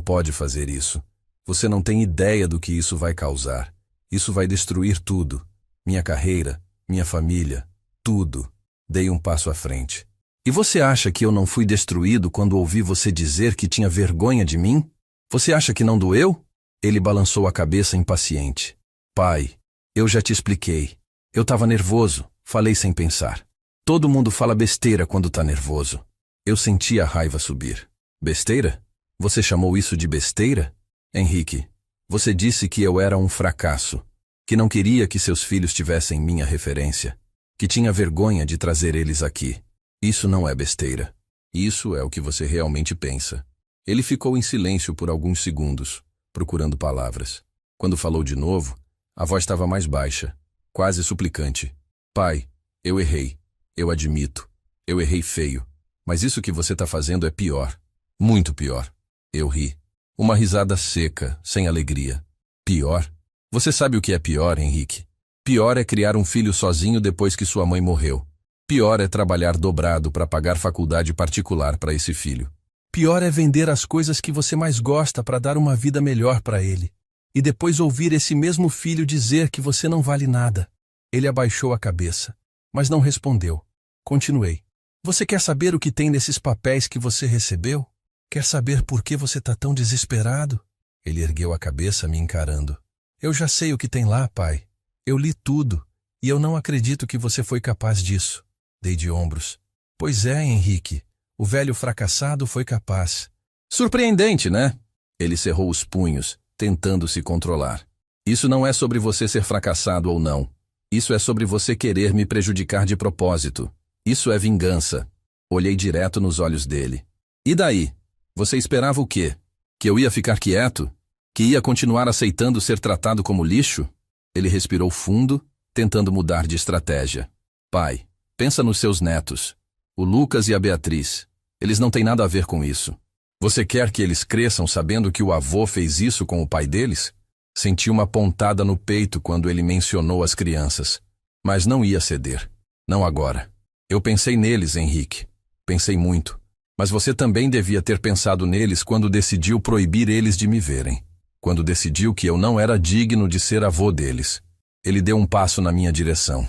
A: pode fazer isso. Você não tem ideia do que isso vai causar. Isso vai destruir tudo. Minha carreira, minha família, tudo. Dei um passo à frente. E você acha que eu não fui destruído quando ouvi você dizer que tinha vergonha de mim? Você acha que não doeu? Ele balançou a cabeça impaciente. Pai, eu já te expliquei. Eu estava nervoso, falei sem pensar. Todo mundo fala besteira quando tá nervoso. Eu senti a raiva subir. Besteira? Você chamou isso de besteira? Henrique, você disse que eu era um fracasso, que não queria que seus filhos tivessem minha referência, que tinha vergonha de trazer eles aqui. Isso não é besteira. Isso é o que você realmente pensa. Ele ficou em silêncio por alguns segundos, procurando palavras. Quando falou de novo, a voz estava mais baixa, quase suplicante. Pai, eu errei. Eu admito. Eu errei feio. Mas isso que você está fazendo é pior. Muito pior. Eu ri. Uma risada seca, sem alegria. Pior? Você sabe o que é pior, Henrique? Pior é criar um filho sozinho depois que sua mãe morreu. Pior é trabalhar dobrado para pagar faculdade particular para esse filho. Pior é vender as coisas que você mais gosta para dar uma vida melhor para ele. E depois ouvir esse mesmo filho dizer que você não vale nada. Ele abaixou a cabeça, mas não respondeu. Continuei. Você quer saber o que tem nesses papéis que você recebeu? Quer saber por que você está tão desesperado? Ele ergueu a cabeça me encarando. Eu já sei o que tem lá, pai. Eu li tudo, e eu não acredito que você foi capaz disso. Dei de ombros. Pois é, Henrique. O velho fracassado foi capaz. Surpreendente, né? Ele cerrou os punhos, tentando se controlar. Isso não é sobre você ser fracassado ou não. Isso é sobre você querer me prejudicar de propósito. Isso é vingança. Olhei direto nos olhos dele. E daí? Você esperava o quê? Que eu ia ficar quieto? Que ia continuar aceitando ser tratado como lixo? Ele respirou fundo, tentando mudar de estratégia. Pai, pensa nos seus netos. O Lucas e a Beatriz. Eles não têm nada a ver com isso. Você quer que eles cresçam sabendo que o avô fez isso com o pai deles? Senti uma pontada no peito quando ele mencionou as crianças. Mas não ia ceder. Não agora. Eu pensei neles, Henrique. Pensei muito. Mas você também devia ter pensado neles quando decidiu proibir eles de me verem. Quando decidiu que eu não era digno de ser avô deles. Ele deu um passo na minha direção.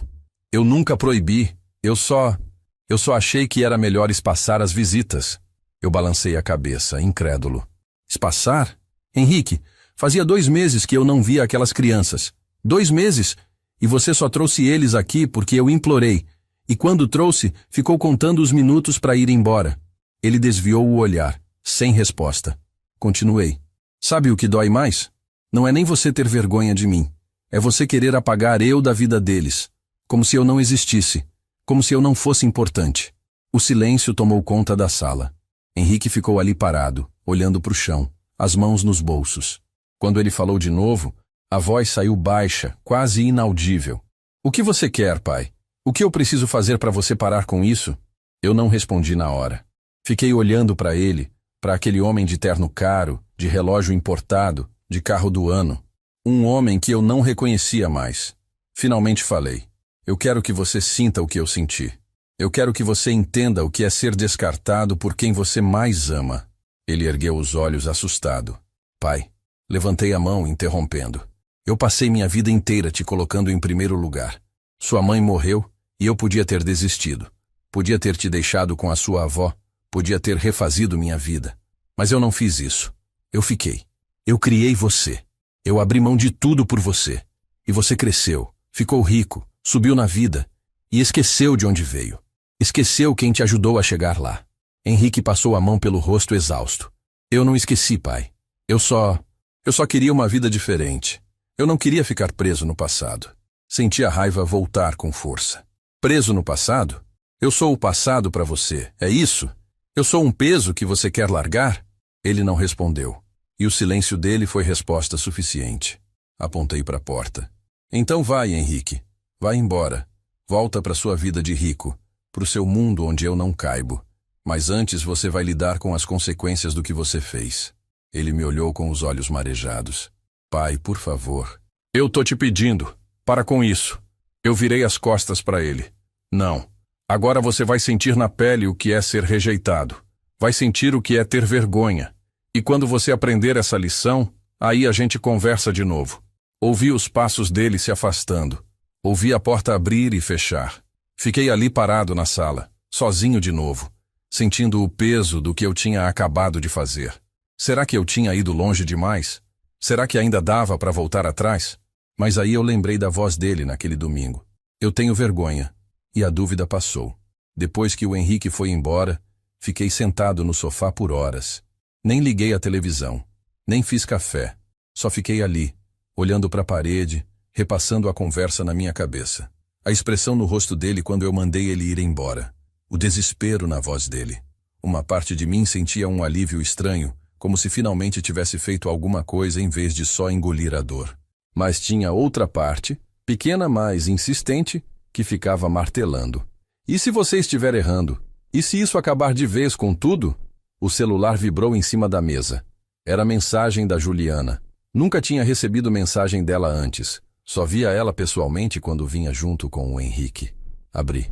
A: Eu nunca proibi. Eu só achei que era melhor espaçar as visitas. Eu balancei a cabeça, incrédulo. Espaçar? Henrique, fazia 2 meses que eu não via aquelas crianças. 2 meses? E você só trouxe eles aqui porque eu implorei. E quando trouxe, ficou contando os minutos para ir embora. Ele desviou o olhar, sem resposta. Continuei. Sabe o que dói mais? Não é nem você ter vergonha de mim. É você querer apagar eu da vida deles. Como se eu não existisse. Como se eu não fosse importante. O silêncio tomou conta da sala. Henrique ficou ali parado, olhando para o chão, as mãos nos bolsos. Quando ele falou de novo, a voz saiu baixa, quase inaudível. O que você quer, pai? O que eu preciso fazer para você parar com isso? Eu não respondi na hora. Fiquei olhando para ele, para aquele homem de terno caro, de relógio importado, de carro do ano. Um homem que eu não reconhecia mais. Finalmente falei. Eu quero que você sinta o que eu senti. Eu quero que você entenda o que é ser descartado por quem você mais ama. Ele ergueu os olhos assustado. Pai, levantei a mão, interrompendo. Eu passei minha vida inteira te colocando em primeiro lugar. Sua mãe morreu e eu podia ter desistido. Podia ter te deixado com a sua avó. Podia ter refazido minha vida. Mas eu não fiz isso. Eu fiquei. Eu criei você. Eu abri mão de tudo por você. E você cresceu, ficou rico, subiu na vida e esqueceu de onde veio. Esqueceu quem te ajudou a chegar lá. Henrique passou a mão pelo rosto exausto. Eu não esqueci, pai. Eu só queria uma vida diferente. Eu não queria ficar preso no passado. Senti a raiva voltar com força. Preso no passado? Eu sou o passado para você, é isso? Eu sou um peso que você quer largar? Ele não respondeu. E o silêncio dele foi resposta suficiente. Apontei para a porta. Então vai, Henrique. Vai embora. Volta para sua vida de rico. Pro seu mundo onde eu não caibo. Mas antes você vai lidar com as consequências do que você fez. Ele me olhou com os olhos marejados. Pai, por favor. Eu tô te pedindo. Para com isso. Eu virei as costas para ele. Não. Agora você vai sentir na pele o que é ser rejeitado. Vai sentir o que é ter vergonha. E quando você aprender essa lição, aí a gente conversa de novo. Ouvi os passos dele se afastando. Ouvi a porta abrir e fechar. Fiquei ali parado na sala, sozinho de novo, sentindo o peso do que eu tinha acabado de fazer. Será que eu tinha ido longe demais? Será que ainda dava para voltar atrás? Mas aí eu lembrei da voz dele naquele domingo. Eu tenho vergonha. E a dúvida passou. Depois que o Henrique foi embora, fiquei sentado no sofá por horas. Nem liguei a televisão. Nem fiz café. Só fiquei ali, olhando para a parede, repassando a conversa na minha cabeça. A expressão no rosto dele quando eu mandei ele ir embora. O desespero na voz dele. Uma parte de mim sentia um alívio estranho, como se finalmente tivesse feito alguma coisa em vez de só engolir a dor. Mas tinha outra parte, pequena mas insistente, que ficava martelando. E se você estiver errando? E se isso acabar de vez com tudo? O celular vibrou em cima da mesa. Era a mensagem da Juliana. Nunca tinha recebido mensagem dela antes. Só via ela pessoalmente quando vinha junto com o Henrique. Abri.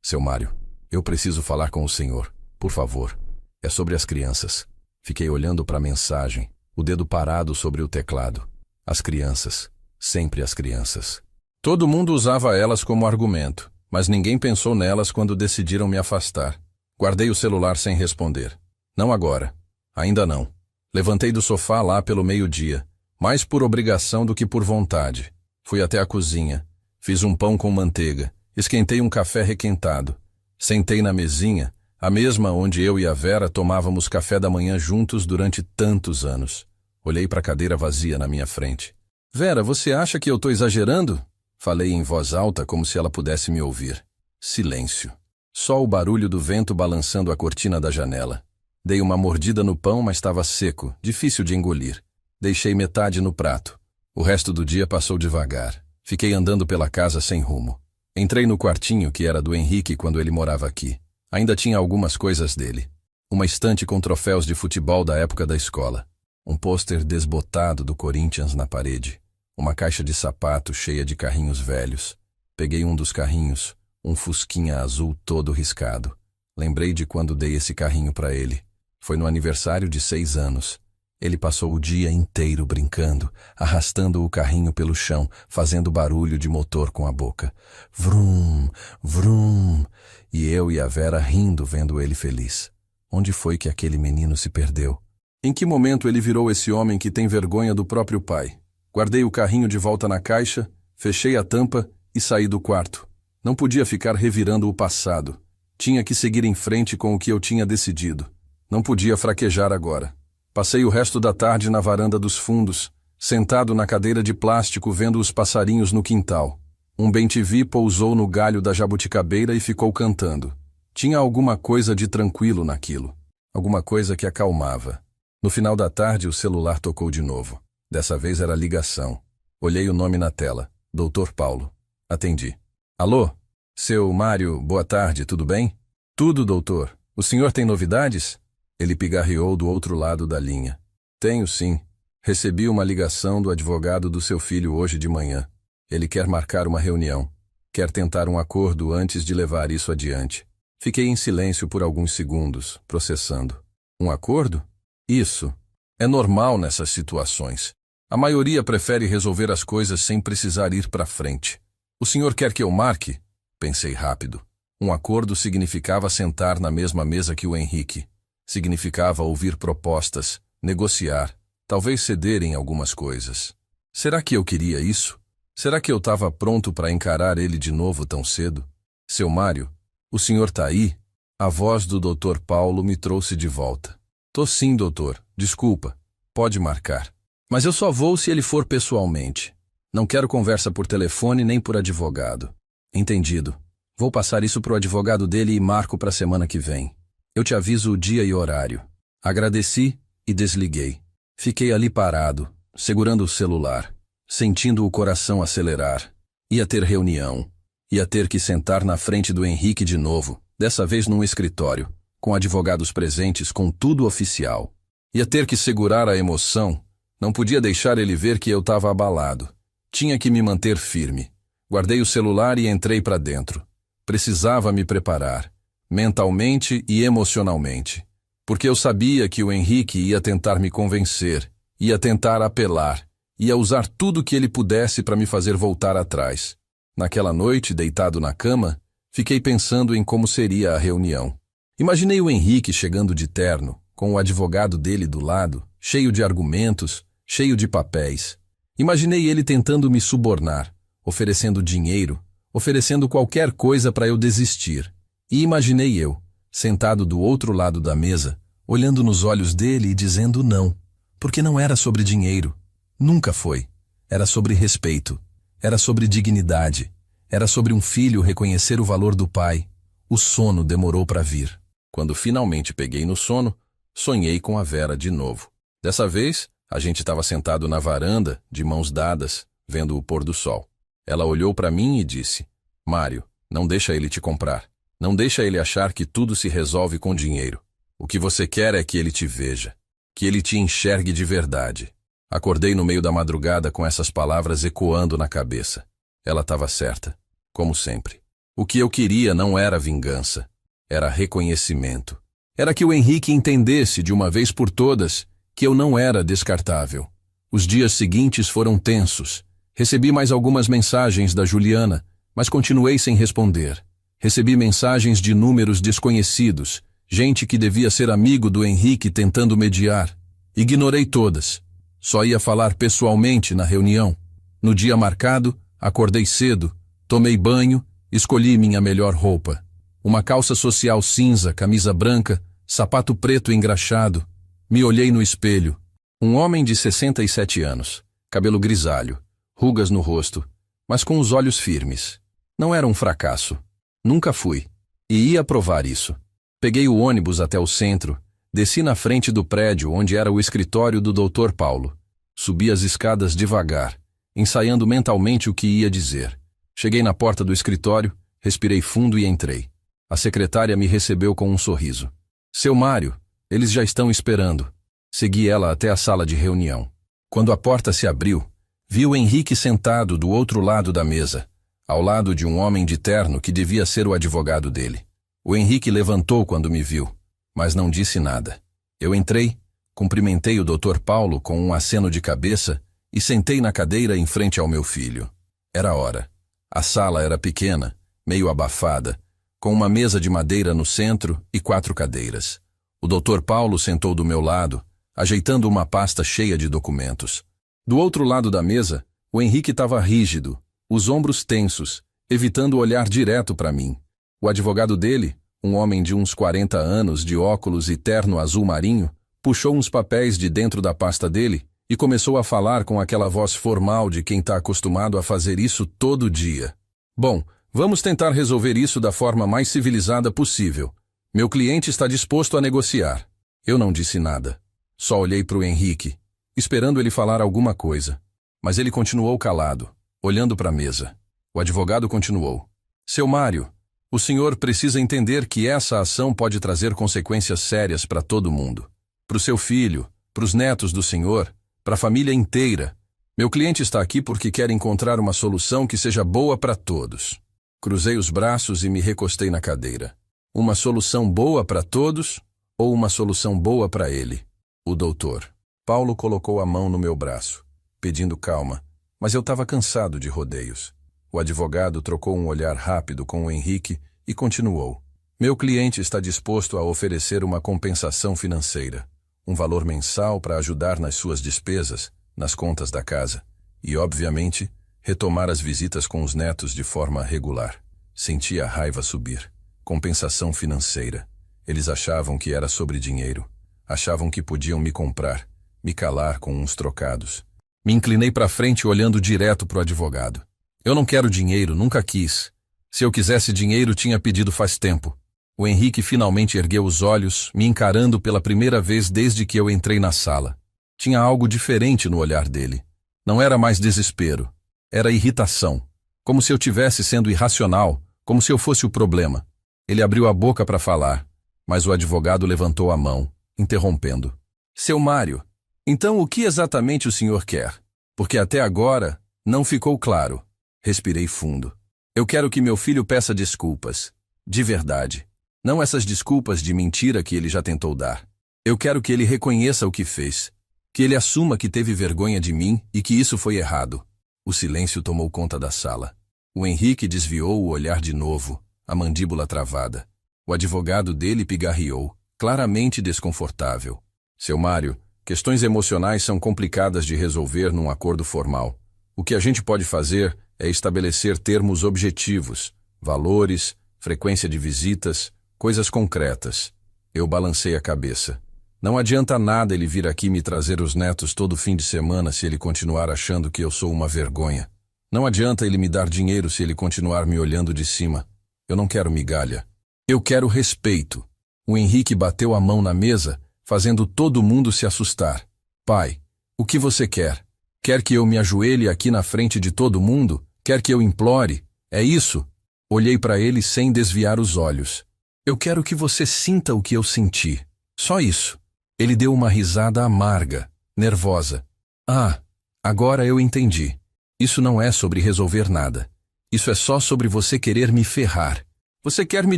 A: Seu Mário, eu preciso falar com o senhor. Por favor. É sobre as crianças. Fiquei olhando para a mensagem, o dedo parado sobre o teclado. As crianças. Sempre as crianças. Todo mundo usava elas como argumento, mas ninguém pensou nelas quando decidiram me afastar. Guardei o celular sem responder. Não agora. Ainda não. Levantei do sofá lá pelo meio-dia, mais por obrigação do que por vontade. Fui até a cozinha. Fiz um pão com manteiga. Esquentei um café requentado. Sentei na mesinha, a mesma onde eu e a Vera tomávamos café da manhã juntos durante tantos anos. Olhei para a cadeira vazia na minha frente. Vera, você acha que eu estou exagerando? Falei em voz alta como se ela pudesse me ouvir. Silêncio. Só o barulho do vento balançando a cortina da janela. Dei uma mordida no pão, mas estava seco, difícil de engolir. Deixei metade no prato. O resto do dia passou devagar. Fiquei andando pela casa sem rumo. Entrei no quartinho que era do Henrique quando ele morava aqui. Ainda tinha algumas coisas dele. Uma estante com troféus de futebol da época da escola. Um pôster desbotado do Corinthians na parede. Uma caixa de sapato cheia de carrinhos velhos. Peguei um dos carrinhos, um fusquinha azul todo riscado. Lembrei de quando dei esse carrinho para ele. Foi no aniversário de 6 anos. Ele passou o dia inteiro brincando, arrastando o carrinho pelo chão, fazendo barulho de motor com a boca. Vrum, vrum. E eu e a Vera rindo vendo ele feliz. Onde foi que aquele menino se perdeu? Em que momento ele virou esse homem que tem vergonha do próprio pai? Guardei o carrinho de volta na caixa, fechei a tampa e saí do quarto. Não podia ficar revirando o passado. Tinha que seguir em frente com o que eu tinha decidido. Não podia fraquejar agora. Passei o resto da tarde na varanda dos fundos, sentado na cadeira de plástico vendo os passarinhos no quintal. Um bem-te-vi pousou no galho da jabuticabeira e ficou cantando. Tinha alguma coisa de tranquilo naquilo. Alguma coisa que acalmava. No final da tarde o celular tocou de novo. Dessa vez era ligação. Olhei o nome na tela. Dr. Paulo. Atendi. Alô? Seu Mário, boa tarde, tudo bem? Tudo, doutor. O senhor tem novidades? Ele pigarreou do outro lado da linha. Tenho sim. Recebi uma ligação do advogado do seu filho hoje de manhã. Ele quer marcar uma reunião. Quer tentar um acordo antes de levar isso adiante. Fiquei em silêncio por alguns segundos, processando. Um acordo? Isso. É normal nessas situações. A maioria prefere resolver as coisas sem precisar ir para frente. O senhor quer que eu marque? Pensei rápido. Um acordo significava sentar na mesma mesa que o Henrique. Significava ouvir propostas, negociar, talvez ceder em algumas coisas. Será que eu queria isso? Será que eu estava pronto para encarar ele de novo tão cedo? Seu Mário, o senhor tá aí? A voz do Dr. Paulo me trouxe de volta. Tô sim, doutor. Desculpa. Pode marcar. Mas eu só vou se ele for pessoalmente. Não quero conversa por telefone nem por advogado. Entendido. Vou passar isso pro advogado dele e marco para a semana que vem. Eu te aviso o dia e horário. Agradeci e desliguei. Fiquei ali parado, segurando o celular, sentindo o coração acelerar. Ia ter reunião. Ia ter que sentar na frente do Henrique de novo, dessa vez num escritório, com advogados presentes, com tudo oficial. Ia ter que segurar a emoção, não podia deixar ele ver que eu estava abalado. Tinha que me manter firme. Guardei o celular e entrei para dentro. Precisava me preparar, mentalmente e emocionalmente, porque eu sabia que o Henrique ia tentar me convencer, ia tentar apelar, ia usar tudo que ele pudesse para me fazer voltar atrás. Naquela noite, deitado na cama, fiquei pensando em como seria a reunião. Imaginei o Henrique chegando de terno, com o advogado dele do lado, cheio de argumentos, cheio de papéis. Imaginei ele tentando me subornar, oferecendo dinheiro, oferecendo qualquer coisa para eu desistir. E imaginei eu, sentado do outro lado da mesa, olhando nos olhos dele e dizendo não, porque não era sobre dinheiro. Nunca foi. Era sobre respeito. Era sobre dignidade. Era sobre um filho reconhecer o valor do pai. O sono demorou para vir. Quando finalmente peguei no sono, sonhei com a Vera de novo. Dessa vez, a gente estava sentado na varanda, de mãos dadas, vendo o pôr do sol. Ela olhou para mim e disse: Mário, não deixa ele te comprar. Não deixa ele achar que tudo se resolve com dinheiro. O que você quer é que ele te veja, que ele te enxergue de verdade. Acordei no meio da madrugada com essas palavras ecoando na cabeça. Ela estava certa, como sempre. O que eu queria não era vingança, era reconhecimento. Era que o Henrique entendesse de uma vez por todas que eu não era descartável. Os dias seguintes foram tensos. Recebi mais algumas mensagens da Juliana, mas continuei sem responder. Recebi mensagens de números desconhecidos, gente que devia ser amigo do Henrique tentando mediar. Ignorei todas. Só ia falar pessoalmente na reunião. No dia marcado, acordei cedo, tomei banho, escolhi minha melhor roupa. Uma calça social cinza, camisa branca, sapato preto engraxado. Me olhei no espelho. Um homem de 67 anos, cabelo grisalho, rugas no rosto, mas com os olhos firmes. Não era um fracasso. Nunca fui. E ia provar isso. Peguei o ônibus até o centro, desci na frente do prédio onde era o escritório do Dr. Paulo. Subi as escadas devagar, ensaiando mentalmente o que ia dizer. Cheguei na porta do escritório, respirei fundo e entrei. A secretária me recebeu com um sorriso. Seu Mário, eles já estão esperando. Segui ela até a sala de reunião. Quando a porta se abriu, vi o Henrique sentado do outro lado da mesa, ao lado de um homem de terno que devia ser o advogado dele. O Henrique levantou quando me viu, mas não disse nada. Eu entrei, cumprimentei o Dr. Paulo com um aceno de cabeça e sentei na cadeira em frente ao meu filho. Era hora. A sala era pequena, meio abafada, com uma mesa de madeira no centro e 4 cadeiras. O Dr. Paulo sentou do meu lado, ajeitando uma pasta cheia de documentos. Do outro lado da mesa, o Henrique estava rígido, os ombros tensos, evitando olhar direto para mim. O advogado dele, um homem de uns 40 anos, de óculos e terno azul marinho, puxou uns papéis de dentro da pasta dele e começou a falar com aquela voz formal de quem está acostumado a fazer isso todo dia. Bom, vamos tentar resolver isso da forma mais civilizada possível. Meu cliente está disposto a negociar. Eu não disse nada. Só olhei para o Henrique, esperando ele falar alguma coisa. Mas ele continuou calado, olhando para a mesa. O advogado continuou. Seu Mário, o senhor precisa entender que essa ação pode trazer consequências sérias para todo mundo. Para o seu filho, para os netos do senhor, para a família inteira. Meu cliente está aqui porque quer encontrar uma solução que seja boa para todos. Cruzei os braços e me recostei na cadeira. Uma solução boa para todos ou uma solução boa para ele? O doutor Paulo colocou a mão no meu braço, pedindo calma, mas eu estava cansado de rodeios. O advogado trocou um olhar rápido com o Henrique e continuou. Meu cliente está disposto a oferecer uma compensação financeira, um valor mensal para ajudar nas suas despesas, nas contas da casa, e, obviamente, retomar as visitas com os netos de forma regular. Senti a raiva subir. Compensação financeira. Eles achavam que era sobre dinheiro. Achavam que podiam me comprar, me calar com uns trocados. Me inclinei para frente olhando direto para o advogado. Eu não quero dinheiro, nunca quis. Se eu quisesse dinheiro, tinha pedido faz tempo. O Henrique finalmente ergueu os olhos, me encarando pela primeira vez desde que eu entrei na sala. Tinha algo diferente no olhar dele. Não era mais desespero. Era irritação. como se eu tivesse sendo irracional, como se eu fosse o problema. Ele abriu a boca para falar, mas o advogado levantou a mão, interrompendo. Seu Mário, então o que exatamente o senhor quer? Porque até agora não ficou claro. Respirei fundo. Eu quero que meu filho peça desculpas. De verdade. Não essas desculpas de mentira que ele já tentou dar. Eu quero que ele reconheça o que fez. Que ele assuma que teve vergonha de mim e que isso foi errado. O silêncio tomou conta da sala. O Henrique desviou o olhar de novo, a mandíbula travada. O advogado dele pigarreou, claramente desconfortável. Seu Mário, questões emocionais são complicadas de resolver num acordo formal. O que a gente pode fazer é estabelecer termos objetivos, valores, frequência de visitas, coisas concretas. Eu balancei a cabeça. Não adianta nada ele vir aqui me trazer os netos todo fim de semana se ele continuar achando que eu sou uma vergonha. Não adianta ele me dar dinheiro se ele continuar me olhando de cima. Eu não quero migalha. Eu quero respeito. O Henrique bateu a mão na mesa, fazendo todo mundo se assustar. Pai, o que você quer? Quer que eu me ajoelhe aqui na frente de todo mundo? Quer que eu implore? É isso? Olhei para ele sem desviar os olhos. Eu quero que você sinta o que eu senti. Só isso. Ele deu uma risada amarga, nervosa. Ah, agora eu entendi. Isso não é sobre resolver nada. Isso é só sobre você querer me ferrar. Você quer me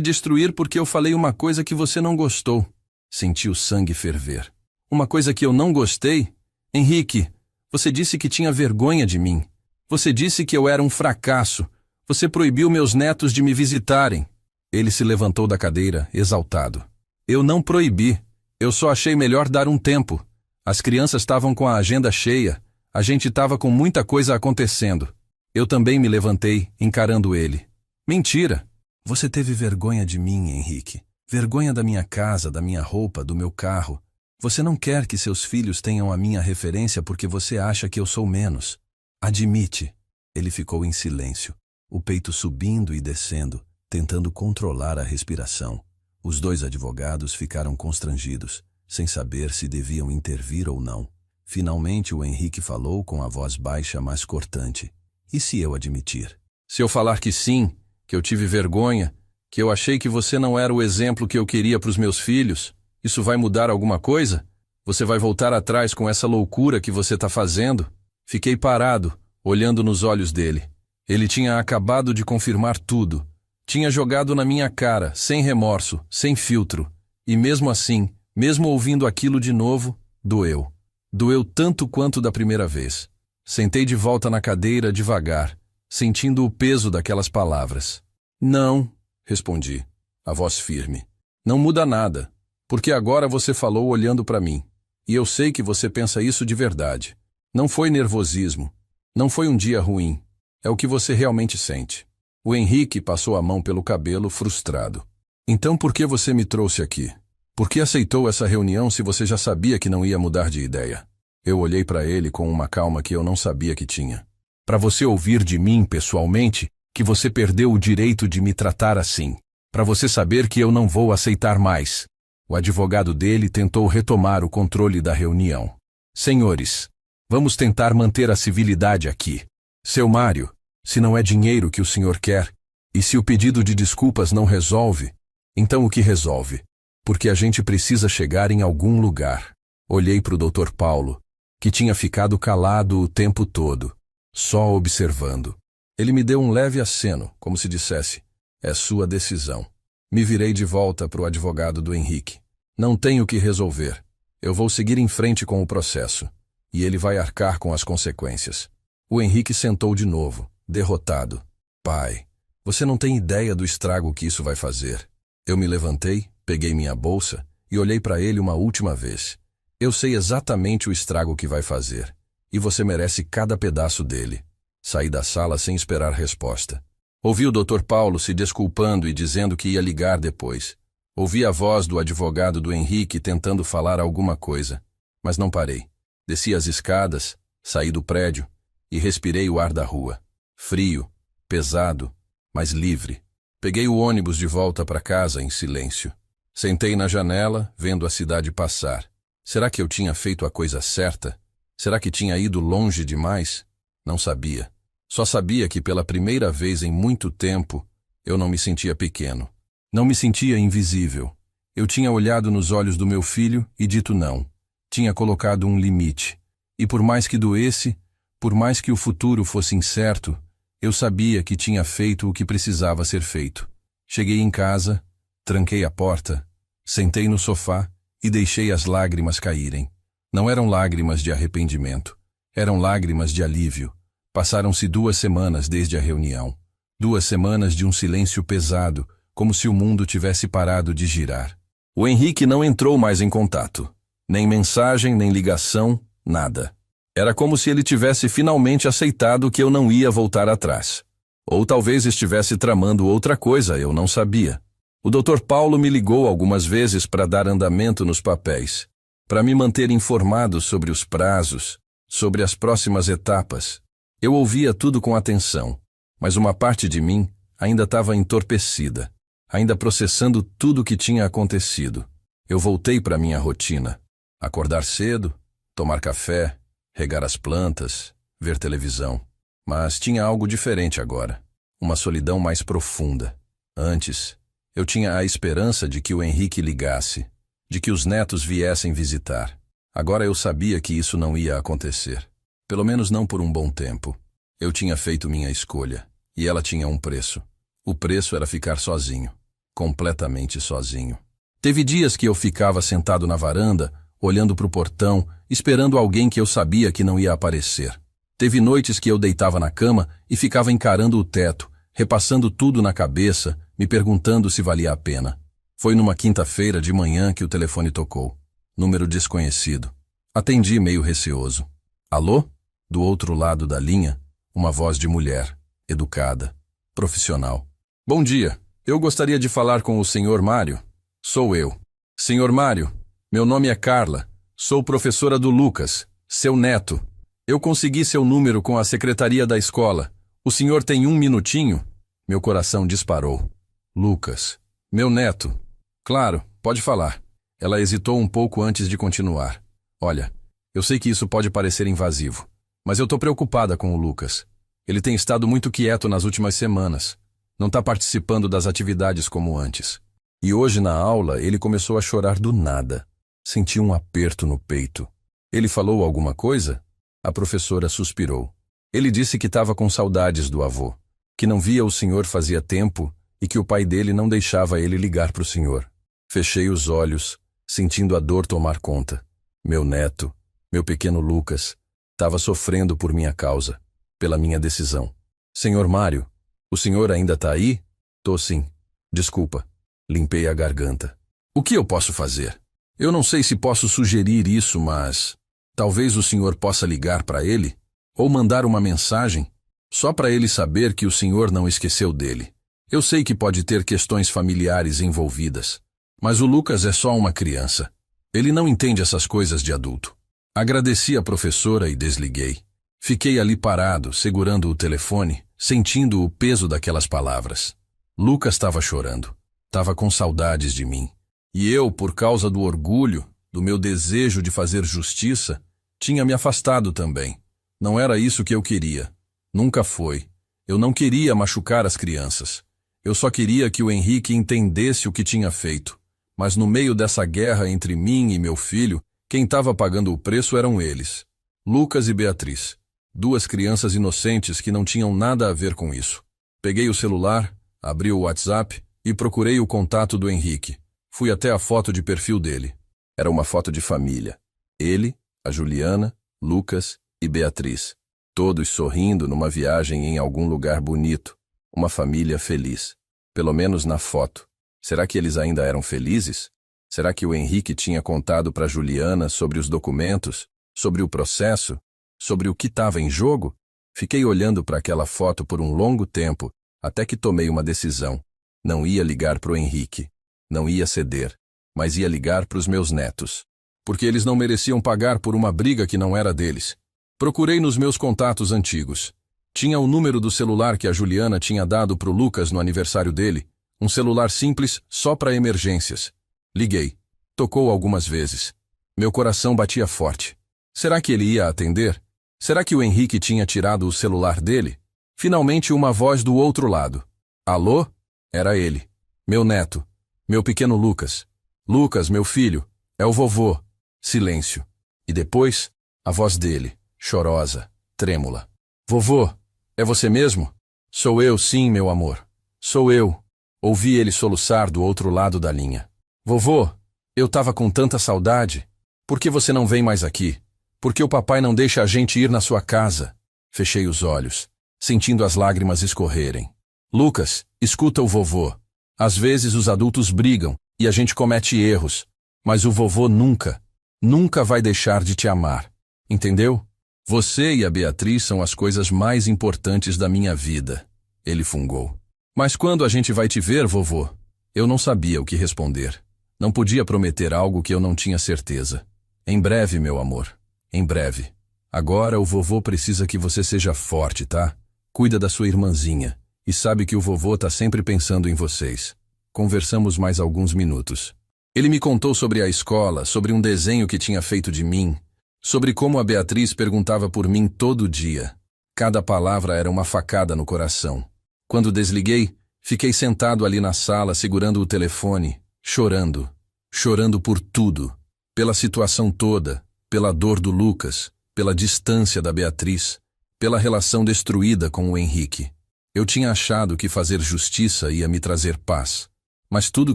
A: destruir porque eu falei uma coisa que você não gostou. Senti o sangue ferver. Uma coisa que eu não gostei? Henrique, você disse que tinha vergonha de mim. Você disse que eu era um fracasso. Você proibiu meus netos de me visitarem. Ele se levantou da cadeira, exaltado. Eu não proibi. Eu só achei melhor dar um tempo. As crianças estavam com a agenda cheia. A gente estava com muita coisa acontecendo. Eu também me levantei, encarando ele. Mentira! Você teve vergonha de mim, Henrique. Vergonha da minha casa, da minha roupa, do meu carro. Você não quer que seus filhos tenham a minha referência porque você acha que eu sou menos. Admite. Ele ficou em silêncio, o peito subindo e descendo, tentando controlar a respiração. Os dois advogados ficaram constrangidos, sem saber se deviam intervir ou não. Finalmente o Henrique falou com a voz baixa, mas cortante. E se eu admitir? Se eu falar que sim, que eu tive vergonha, que eu achei que você não era o exemplo que eu queria para os meus filhos, isso vai mudar alguma coisa? Você vai voltar atrás com essa loucura que você está fazendo? Fiquei parado, olhando nos olhos dele. Ele tinha acabado de confirmar tudo. Tinha jogado na minha cara, sem remorso, sem filtro. E mesmo assim, mesmo ouvindo aquilo de novo, doeu. Doeu tanto quanto da primeira vez. Sentei de volta na cadeira devagar, sentindo o peso daquelas palavras. Não, respondi, a voz firme. Não muda nada, porque agora você falou olhando para mim. E eu sei que você pensa isso de verdade. Não foi nervosismo. Não foi um dia ruim. É o que você realmente sente. O Henrique passou a mão pelo cabelo, frustrado. Então por que você me trouxe aqui? Por que aceitou essa reunião se você já sabia que não ia mudar de ideia? Eu olhei para ele com uma calma que eu não sabia que tinha. Para você ouvir de mim, pessoalmente, que você perdeu o direito de me tratar assim. Para você saber que eu não vou aceitar mais. O advogado dele tentou retomar o controle da reunião. Senhores, vamos tentar manter a civilidade aqui. Seu Mário, se não é dinheiro que o senhor quer, e se o pedido de desculpas não resolve, então o que resolve? Porque a gente precisa chegar em algum lugar. Olhei para o Dr. Paulo, que tinha ficado calado o tempo todo, só observando. Ele me deu um leve aceno, como se dissesse, é sua decisão. Me virei de volta para o advogado do Henrique. Não tenho o que resolver. Eu vou seguir em frente com o processo. E ele vai arcar com as consequências. O Henrique sentou de novo, derrotado. Pai, você não tem ideia do estrago que isso vai fazer. Eu me levantei, peguei minha bolsa e olhei para ele uma última vez. Eu sei exatamente o estrago que vai fazer. E você merece cada pedaço dele. Saí da sala sem esperar resposta. Ouvi o Dr. Paulo se desculpando e dizendo que ia ligar depois. Ouvi a voz do advogado do Henrique tentando falar alguma coisa, mas não parei. Desci as escadas, saí do prédio e respirei o ar da rua. Frio, pesado, mas livre. Peguei o ônibus de volta para casa em silêncio. Sentei na janela, vendo a cidade passar. Será que eu tinha feito a coisa certa? Será que tinha ido longe demais? Não sabia. Só sabia que pela primeira vez em muito tempo, eu não me sentia pequeno. Não me sentia invisível. Eu tinha olhado nos olhos do meu filho e dito não. Tinha colocado um limite. E por mais que doesse, por mais que o futuro fosse incerto, eu sabia que tinha feito o que precisava ser feito. Cheguei em casa, tranquei a porta, sentei no sofá e deixei as lágrimas caírem. Não eram lágrimas de arrependimento. Eram lágrimas de alívio. Passaram-se 2 semanas desde a reunião. 2 semanas de um silêncio pesado, como se o mundo tivesse parado de girar. O Henrique não entrou mais em contato. Nem mensagem, nem ligação, nada. Era como se ele tivesse finalmente aceitado que eu não ia voltar atrás. Ou talvez estivesse tramando outra coisa, eu não sabia. O Dr. Paulo me ligou algumas vezes para dar andamento nos papéis, para me manter informado sobre os prazos, sobre as próximas etapas. Eu ouvia tudo com atenção, mas uma parte de mim ainda estava entorpecida, ainda processando tudo o que tinha acontecido. Eu voltei para minha rotina. Acordar cedo, tomar café, regar as plantas, ver televisão. Mas tinha algo diferente agora, uma solidão mais profunda. Antes, eu tinha a esperança de que o Henrique ligasse, de que os netos viessem visitar. Agora eu sabia que isso não ia acontecer. Pelo menos não por um bom tempo. Eu tinha feito minha escolha, e ela tinha um preço. O preço era ficar sozinho, completamente sozinho. Teve dias que eu ficava sentado na varanda, olhando para o portão, esperando alguém que eu sabia que não ia aparecer. Teve noites que eu deitava na cama e ficava encarando o teto, repassando tudo na cabeça, me perguntando se valia a pena. Foi numa quinta-feira de manhã que o telefone tocou. Número desconhecido. Atendi meio receoso. Alô? Do outro lado da linha, uma voz de mulher, educada, profissional. Bom dia, eu gostaria de falar com o Sr. Mário. Sou eu. Sr. Mário, meu nome é Carla, sou professora do Lucas, seu neto. Eu consegui seu número com a secretaria da escola. O senhor tem 1 minutinho? Meu coração disparou. Lucas, meu neto. Claro, pode falar. Ela hesitou um pouco antes de continuar. Olha, eu sei que isso pode parecer invasivo, mas eu estou preocupada com o Lucas. Ele tem estado muito quieto nas últimas semanas. Não está participando das atividades como antes. E hoje na aula ele começou a chorar do nada. Senti um aperto no peito. Ele falou alguma coisa? A professora suspirou. Ele disse que estava com saudades do avô, que não via o senhor fazia tempo e que o pai dele não deixava ele ligar para o senhor. Fechei os olhos, sentindo a dor tomar conta. Meu neto, meu pequeno Lucas, estava sofrendo por minha causa, pela minha decisão. Senhor Mário, o senhor ainda está aí? Tô sim. Desculpa. Limpei a garganta. O que eu posso fazer? Eu não sei se posso sugerir isso, mas talvez o senhor possa ligar para ele ou mandar uma mensagem, só para ele saber que o senhor não esqueceu dele. Eu sei que pode ter questões familiares envolvidas, mas o Lucas é só uma criança. Ele não entende essas coisas de adulto. Agradeci a professora e desliguei. Fiquei ali parado, segurando o telefone, sentindo o peso daquelas palavras. Lucas estava chorando. Estava com saudades de mim. E eu, por causa do orgulho, do meu desejo de fazer justiça, tinha me afastado também. Não era isso que eu queria. Nunca foi. Eu não queria machucar as crianças. Eu só queria que o Henrique entendesse o que tinha feito. Mas no meio dessa guerra entre mim e meu filho, quem estava pagando o preço eram eles. Lucas e Beatriz. 2 crianças inocentes que não tinham nada a ver com isso. Peguei o celular, abri o WhatsApp e procurei o contato do Henrique. Fui até a foto de perfil dele. Era uma foto de família. Ele, a Juliana, Lucas e Beatriz. Todos sorrindo numa viagem em algum lugar bonito. Uma família feliz. Pelo menos na foto. Será que eles ainda eram felizes? Será que o Henrique tinha contado para Juliana sobre os documentos, sobre o processo, sobre o que estava em jogo? Fiquei olhando para aquela foto por um longo tempo, até que tomei uma decisão. Não ia ligar para o Henrique. Não ia ceder, mas ia ligar para os meus netos. Porque eles não mereciam pagar por uma briga que não era deles. Procurei nos meus contatos antigos. Tinha o número do celular que a Juliana tinha dado para o Lucas no aniversário dele. Um celular simples, só para emergências. Liguei. Tocou algumas vezes. Meu coração batia forte. Será que ele ia atender? Será que o Henrique tinha tirado o celular dele? Finalmente uma voz do outro lado. Alô? Era ele. Meu neto. Meu pequeno Lucas. Lucas, meu filho. É o vovô. Silêncio. E depois, a voz dele, chorosa, trêmula. Vovô, é você mesmo? Sou eu, sim, meu amor. Sou eu. Ouvi ele soluçar do outro lado da linha. Vovô, eu tava com tanta saudade. Por que você não vem mais aqui? Por que o papai não deixa a gente ir na sua casa? Fechei os olhos, sentindo as lágrimas escorrerem. Lucas, escuta o vovô. Às vezes os adultos brigam e a gente comete erros, mas o vovô nunca vai deixar de te amar. Entendeu? Você e a Beatriz são as coisas mais importantes da minha vida. Ele fungou. Mas quando a gente vai te ver, vovô? Eu não sabia o que responder. Não podia prometer algo que eu não tinha certeza. Em breve, meu amor. Em breve. Agora o vovô precisa que você seja forte, tá? Cuida da sua irmãzinha. E sabe que o vovô tá sempre pensando em vocês. Conversamos mais alguns minutos. Ele me contou sobre a escola, sobre um desenho que tinha feito de mim, sobre como a Beatriz perguntava por mim todo dia. Cada palavra era uma facada no coração. Quando desliguei, fiquei sentado ali na sala segurando o telefone, chorando. Chorando por tudo. Pela situação toda, pela dor do Lucas, pela distância da Beatriz, pela relação destruída com o Henrique. Eu tinha achado que fazer justiça ia me trazer paz, mas tudo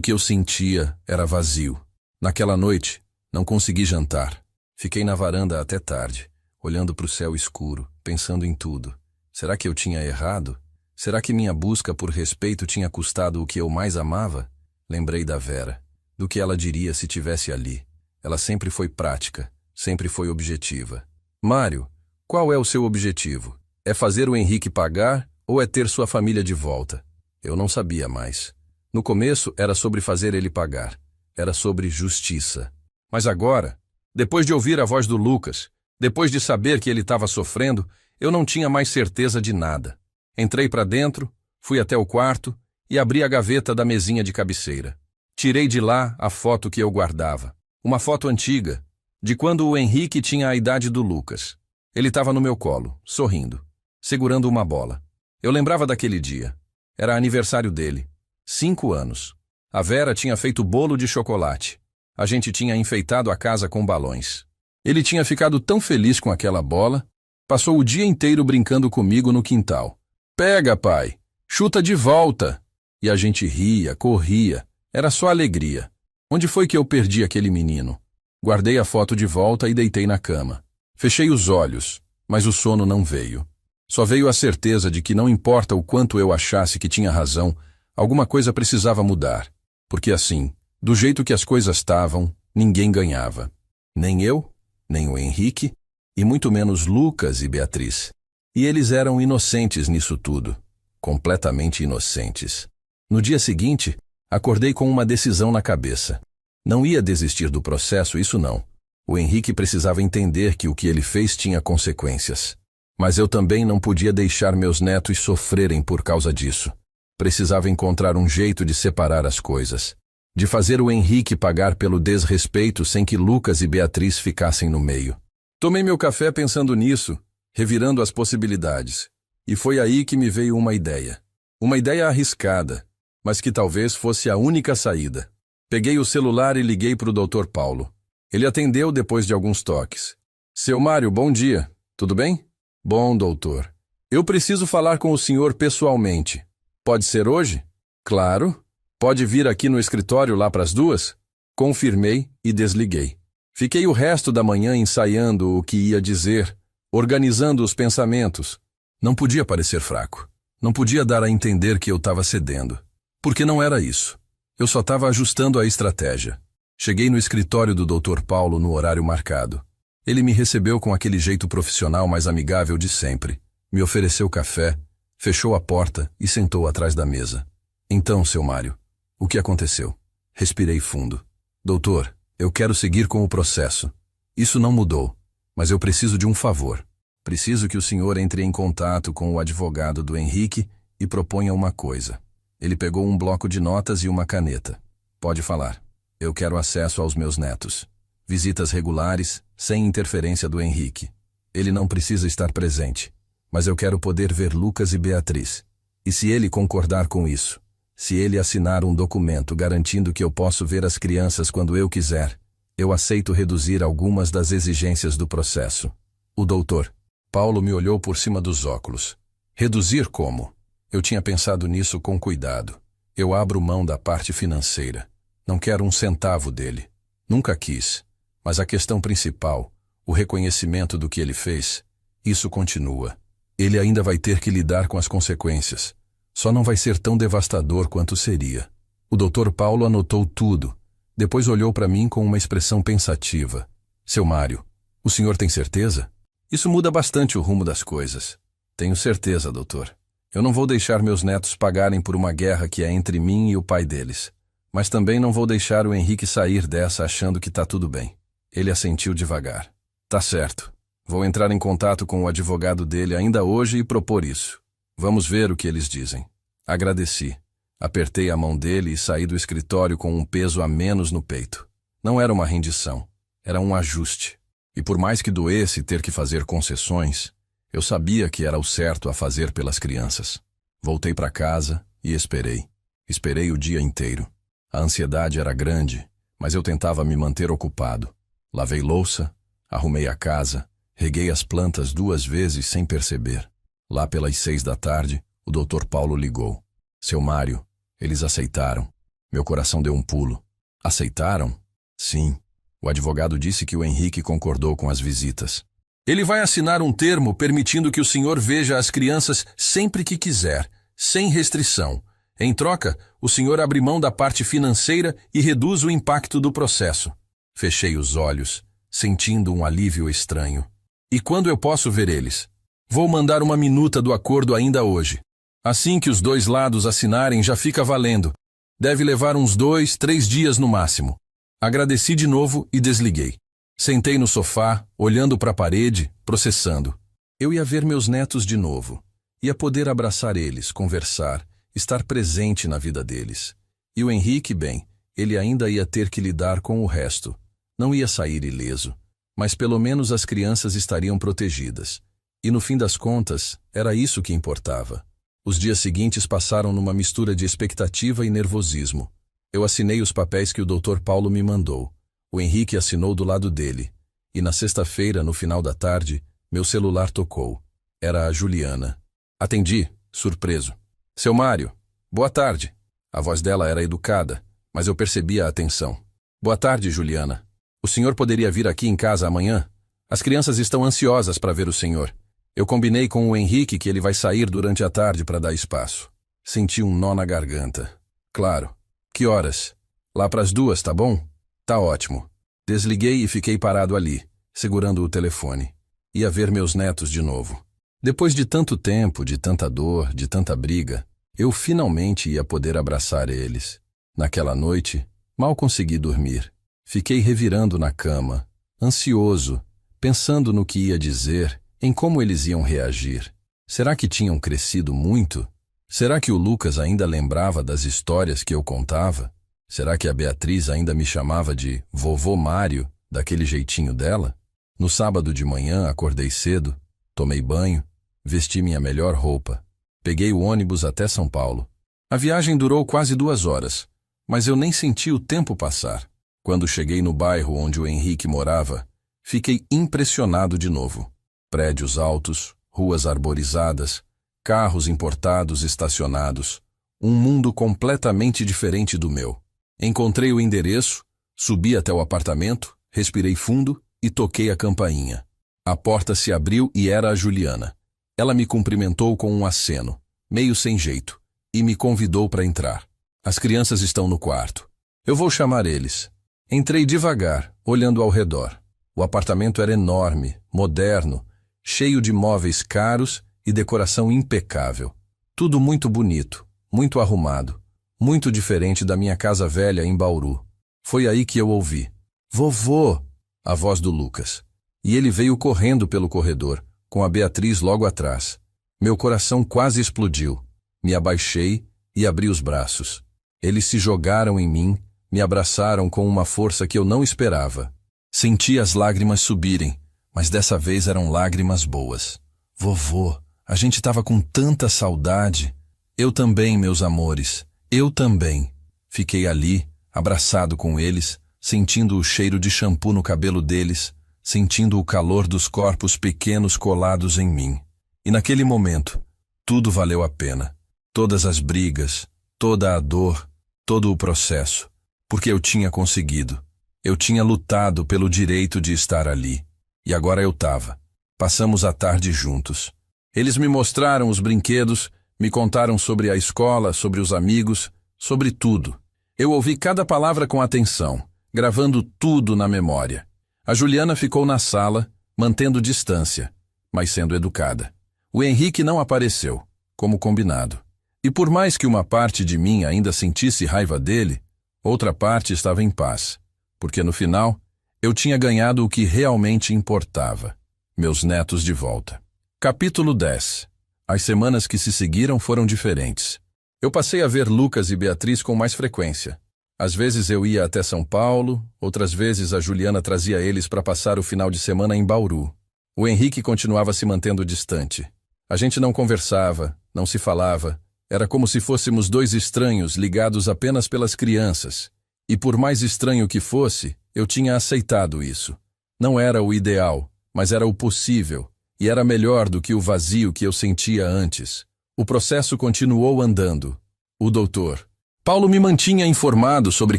A: que eu sentia era vazio. Naquela noite, não consegui jantar. Fiquei na varanda até tarde, olhando para o céu escuro, pensando em tudo. Será que eu tinha errado? Será que minha busca por respeito tinha custado o que eu mais amava? Lembrei da Vera, do que ela diria se tivesse ali. Ela sempre foi prática, sempre foi objetiva. Mário, qual é o seu objetivo? É fazer o Henrique pagar ou é ter sua família de volta? Eu não sabia mais. No começo era sobre fazer ele pagar. Era sobre justiça. Mas agora, depois de ouvir a voz do Lucas, depois de saber que ele estava sofrendo, eu não tinha mais certeza de nada. Entrei para dentro, fui até o quarto e abri a gaveta da mesinha de cabeceira. Tirei de lá a foto que eu guardava. Uma foto antiga, de quando o Henrique tinha a idade do Lucas. Ele estava no meu colo, sorrindo, segurando uma bola. Eu lembrava daquele dia. Era aniversário dele. 5 anos. A Vera tinha feito bolo de chocolate. A gente tinha enfeitado a casa com balões. Ele tinha ficado tão feliz com aquela bola, passou o dia inteiro brincando comigo no quintal. Pega, pai! Chuta de volta! E a gente ria, corria. Era só alegria. Onde foi que eu perdi aquele menino? Guardei a foto de volta e deitei na cama. Fechei os olhos, mas o sono não veio. Só veio a certeza de que não importa o quanto eu achasse que tinha razão, alguma coisa precisava mudar. Porque assim, do jeito que as coisas estavam, ninguém ganhava. Nem eu, nem o Henrique, e muito menos Lucas e Beatriz. E eles eram inocentes nisso tudo. Completamente inocentes. No dia seguinte, acordei com uma decisão na cabeça. Não ia desistir do processo, isso não. O Henrique precisava entender que o que ele fez tinha consequências. Mas eu também não podia deixar meus netos sofrerem por causa disso. Precisava encontrar um jeito de separar as coisas. De fazer o Henrique pagar pelo desrespeito sem que Lucas e Beatriz ficassem no meio. Tomei meu café pensando nisso, revirando as possibilidades. E foi aí que me veio uma ideia. Uma ideia arriscada, mas que talvez fosse a única saída. Peguei o celular e liguei para o Dr. Paulo. Ele atendeu depois de alguns toques. Seu Mário, bom dia. Tudo bem? Bom, doutor. Eu preciso falar com o senhor pessoalmente. Pode ser hoje? Claro. Pode vir aqui no escritório lá para as 2? Confirmei e desliguei. Fiquei o resto da manhã ensaiando o que ia dizer, organizando os pensamentos. Não podia parecer fraco. Não podia dar a entender que eu estava cedendo. Porque não era isso. Eu só estava ajustando a estratégia. Cheguei no escritório do Dr. Paulo no horário marcado. Ele me recebeu com aquele jeito profissional mais amigável de sempre. Me ofereceu café, fechou a porta e sentou atrás da mesa. Então, seu Mário, o que aconteceu? Respirei fundo. Doutor, eu quero seguir com o processo. Isso não mudou, mas eu preciso de um favor. Preciso que o senhor entre em contato com o advogado do Henrique e proponha uma coisa. Ele pegou um bloco de notas e uma caneta. Pode falar. Eu quero acesso aos meus netos. Visitas regulares, sem interferência do Henrique. Ele não precisa estar presente. mas eu quero poder ver Lucas e Beatriz. E se ele concordar com isso, se ele assinar um documento garantindo que eu posso ver as crianças quando eu quiser, eu aceito reduzir algumas das exigências do processo. O doutor Paulo me olhou por cima dos óculos. Reduzir como? Eu tinha pensado nisso com cuidado. Eu abro mão da parte financeira. Não quero um centavo dele. Nunca quis. Mas a questão principal, o reconhecimento do que ele fez, isso continua. Ele ainda vai ter que lidar com as consequências. Só não vai ser tão devastador quanto seria. O Dr. Paulo anotou tudo. Depois olhou para mim com uma expressão pensativa. Seu Mário, o senhor tem certeza? Isso muda bastante o rumo das coisas. Tenho certeza, doutor. Eu não vou deixar meus netos pagarem por uma guerra que é entre mim e o pai deles. Mas também não vou deixar o Henrique sair dessa achando que tá tudo bem. Ele assentiu devagar. Tá certo. Vou entrar em contato com o advogado dele ainda hoje e propor isso. Vamos ver o que eles dizem. Agradeci. Apertei a mão dele e saí do escritório com um peso a menos no peito. Não era uma rendição. Era um ajuste. E por mais que doesse ter que fazer concessões, eu sabia que era o certo a fazer pelas crianças. Voltei para casa e esperei. Esperei o dia inteiro. A ansiedade era grande, mas eu tentava me manter ocupado. Lavei louça, arrumei a casa, reguei as plantas 2 vezes sem perceber. Lá pelas 6 da tarde, o Dr. Paulo ligou. Seu Mário, eles aceitaram. Meu coração deu um pulo. Aceitaram? Sim. O advogado disse que o Henrique concordou com as visitas. Ele vai assinar um termo permitindo que o senhor veja as crianças sempre que quiser, sem restrição. Em troca, o senhor abre mão da parte financeira e reduz o impacto do processo. Fechei os olhos, sentindo um alívio estranho. E quando eu posso ver eles? Vou mandar uma minuta do acordo ainda hoje. Assim que os 2 lados assinarem, já fica valendo. Deve levar uns 2, 3 dias no máximo. Agradeci de novo e desliguei. Sentei no sofá, olhando para a parede, processando. Eu ia ver meus netos de novo. Ia poder abraçar eles, conversar, estar presente na vida deles. E o Henrique, bem, ele ainda ia ter que lidar com o resto. Não ia sair ileso, mas pelo menos as crianças estariam protegidas. E no fim das contas, era isso que importava. Os dias seguintes passaram numa mistura de expectativa e nervosismo. Eu assinei os papéis que o Dr. Paulo me mandou. O Henrique assinou do lado dele. E na sexta-feira, no final da tarde, meu celular tocou. Era a Juliana. Atendi, surpreso. Seu Mário, boa tarde. A voz dela era educada, mas eu percebia a atenção. Boa tarde, Juliana. O senhor poderia vir aqui em casa amanhã? As crianças estão ansiosas para ver o senhor. Eu combinei com o Henrique que ele vai sair durante a tarde para dar espaço. Senti um nó na garganta. Claro. Que horas? Lá pras 2, tá bom? Tá ótimo. Desliguei e fiquei parado ali, segurando o telefone. Ia ver meus netos de novo. Depois de tanto tempo, de tanta dor, de tanta briga, eu finalmente ia poder abraçar eles. Naquela noite, mal consegui dormir. Fiquei revirando na cama, ansioso, pensando no que ia dizer, em como eles iam reagir. Será que tinham crescido muito? Será que o Lucas ainda lembrava das histórias que eu contava? Será que a Beatriz ainda me chamava de Vovô Mário, daquele jeitinho dela? No sábado de manhã acordei cedo, tomei banho, vesti minha melhor roupa. Peguei o ônibus até São Paulo. A viagem durou quase 2 horas, mas eu nem senti o tempo passar. Quando cheguei no bairro onde o Henrique morava, fiquei impressionado de novo. Prédios altos, ruas arborizadas, carros importados estacionados, um mundo completamente diferente do meu. Encontrei o endereço, subi até o apartamento, respirei fundo e toquei a campainha. A porta se abriu e era a Juliana. Ela me cumprimentou com um aceno, meio sem jeito, e me convidou para entrar. As crianças estão no quarto. Eu vou chamar eles. Entrei devagar, olhando ao redor. O apartamento era enorme, moderno, cheio de móveis caros e decoração impecável. Tudo muito bonito, muito arrumado, muito diferente da minha casa velha em Bauru. Foi aí que eu ouvi: "Vovô!", a voz do Lucas. E ele veio correndo pelo corredor, com a Beatriz logo atrás. Meu coração quase explodiu. Me abaixei e abri os braços. Eles se jogaram em mim, me abraçaram com uma força que eu não esperava. Senti as lágrimas subirem, mas dessa vez eram lágrimas boas. "Vovô, A gente estava com tanta saudade. Eu também, meus amores. Eu também. Fiquei ali, abraçado com eles, sentindo o cheiro de shampoo no cabelo deles, sentindo o calor dos corpos pequenos colados em mim. E naquele momento, tudo valeu a pena. Todas as brigas, toda a dor, todo o processo. Porque eu tinha conseguido. Eu tinha lutado pelo direito de estar ali. E agora eu estava. Passamos a tarde juntos. Eles me mostraram os brinquedos, me contaram sobre a escola, sobre os amigos, sobre tudo. Eu ouvi cada palavra com atenção, gravando tudo na memória. A Juliana ficou na sala, mantendo distância, mas sendo educada. O Henrique não apareceu, como combinado. E por mais que uma parte de mim ainda sentisse raiva dele, outra parte estava em paz, porque no final eu tinha ganhado o que realmente importava: meus netos de volta. Capítulo 10. As semanas que se seguiram foram diferentes. Eu passei a ver Lucas e Beatriz com mais frequência. Às vezes eu ia até São Paulo, outras vezes a Juliana trazia eles para passar o final de semana em Bauru. O Henrique continuava se mantendo distante. A gente não conversava, não se falava. Era como se fôssemos dois estranhos ligados apenas pelas crianças. E por mais estranho que fosse, eu tinha aceitado isso. Não era o ideal, mas era o possível. E era melhor do que o vazio que eu sentia antes. O processo continuou andando. O doutor Paulo me mantinha informado sobre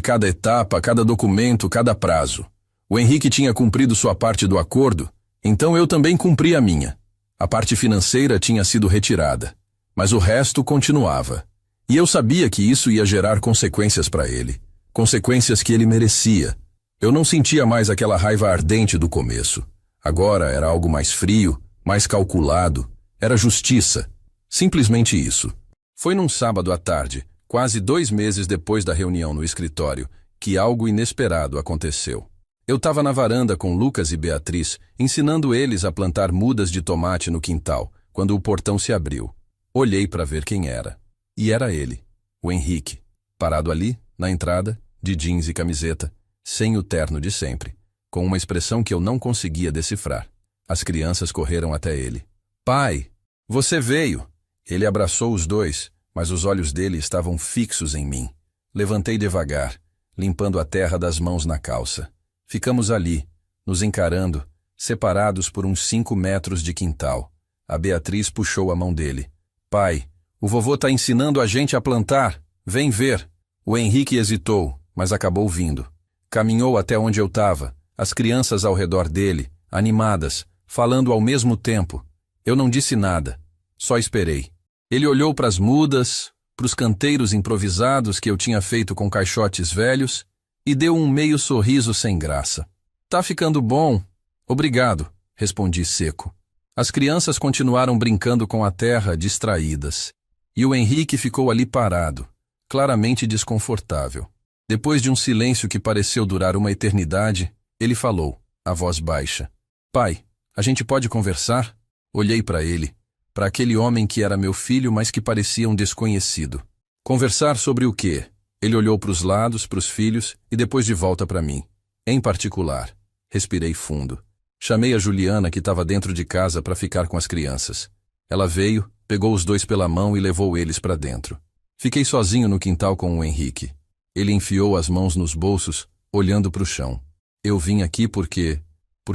A: cada etapa, cada documento, cada prazo. O Henrique tinha cumprido sua parte do acordo, então eu também cumpri a minha. A parte financeira tinha sido retirada, mas o resto continuava. E eu sabia que isso ia gerar consequências para ele. Consequências que ele merecia. Eu não sentia mais aquela raiva ardente do começo. Agora era algo mais frio, mais calculado. Era justiça. Simplesmente isso. Foi num sábado à tarde, quase 2 meses depois da reunião no escritório, que algo inesperado aconteceu. Eu estava na varanda com Lucas e Beatriz, ensinando eles a plantar mudas de tomate no quintal, quando o portão se abriu. Olhei para ver quem era. E era ele, o Henrique, parado ali, na entrada, de jeans e camiseta, sem o terno de sempre, com uma expressão que eu não conseguia decifrar. As crianças correram até ele. "Pai, você veio!" Ele abraçou os dois, mas os olhos dele estavam fixos em mim. Levantei devagar, limpando a terra das mãos na calça. Ficamos ali, nos encarando, separados por uns 5 metros de quintal. A Beatriz puxou a mão dele. "Pai, o vovô está ensinando a gente a plantar. Vem ver." O Henrique hesitou, mas acabou vindo. Caminhou até onde eu estava, as crianças ao redor dele, animadas, falando ao mesmo tempo. Eu não disse nada, só esperei. Ele olhou para as mudas, para os canteiros improvisados que eu tinha feito com caixotes velhos e deu um meio sorriso sem graça. "Tá ficando bom. Obrigado", respondi seco. As crianças continuaram brincando com a terra, distraídas. E o Henrique ficou ali parado, claramente desconfortável. Depois de um silêncio que pareceu durar uma eternidade, ele falou, a voz baixa. "Pai, a gente pode conversar?" Olhei para ele, para aquele homem que era meu filho, mas que parecia um desconhecido. "Conversar sobre o quê?" Ele olhou para os lados, para os filhos, e depois de volta para mim. "Em particular." Respirei fundo. Chamei a Juliana, que estava dentro de casa, para ficar com as crianças. Ela veio, pegou os dois pela mão e levou eles para dentro. Fiquei sozinho no quintal com o Henrique. Ele enfiou as mãos nos bolsos, olhando para o chão. "Eu vim aqui porque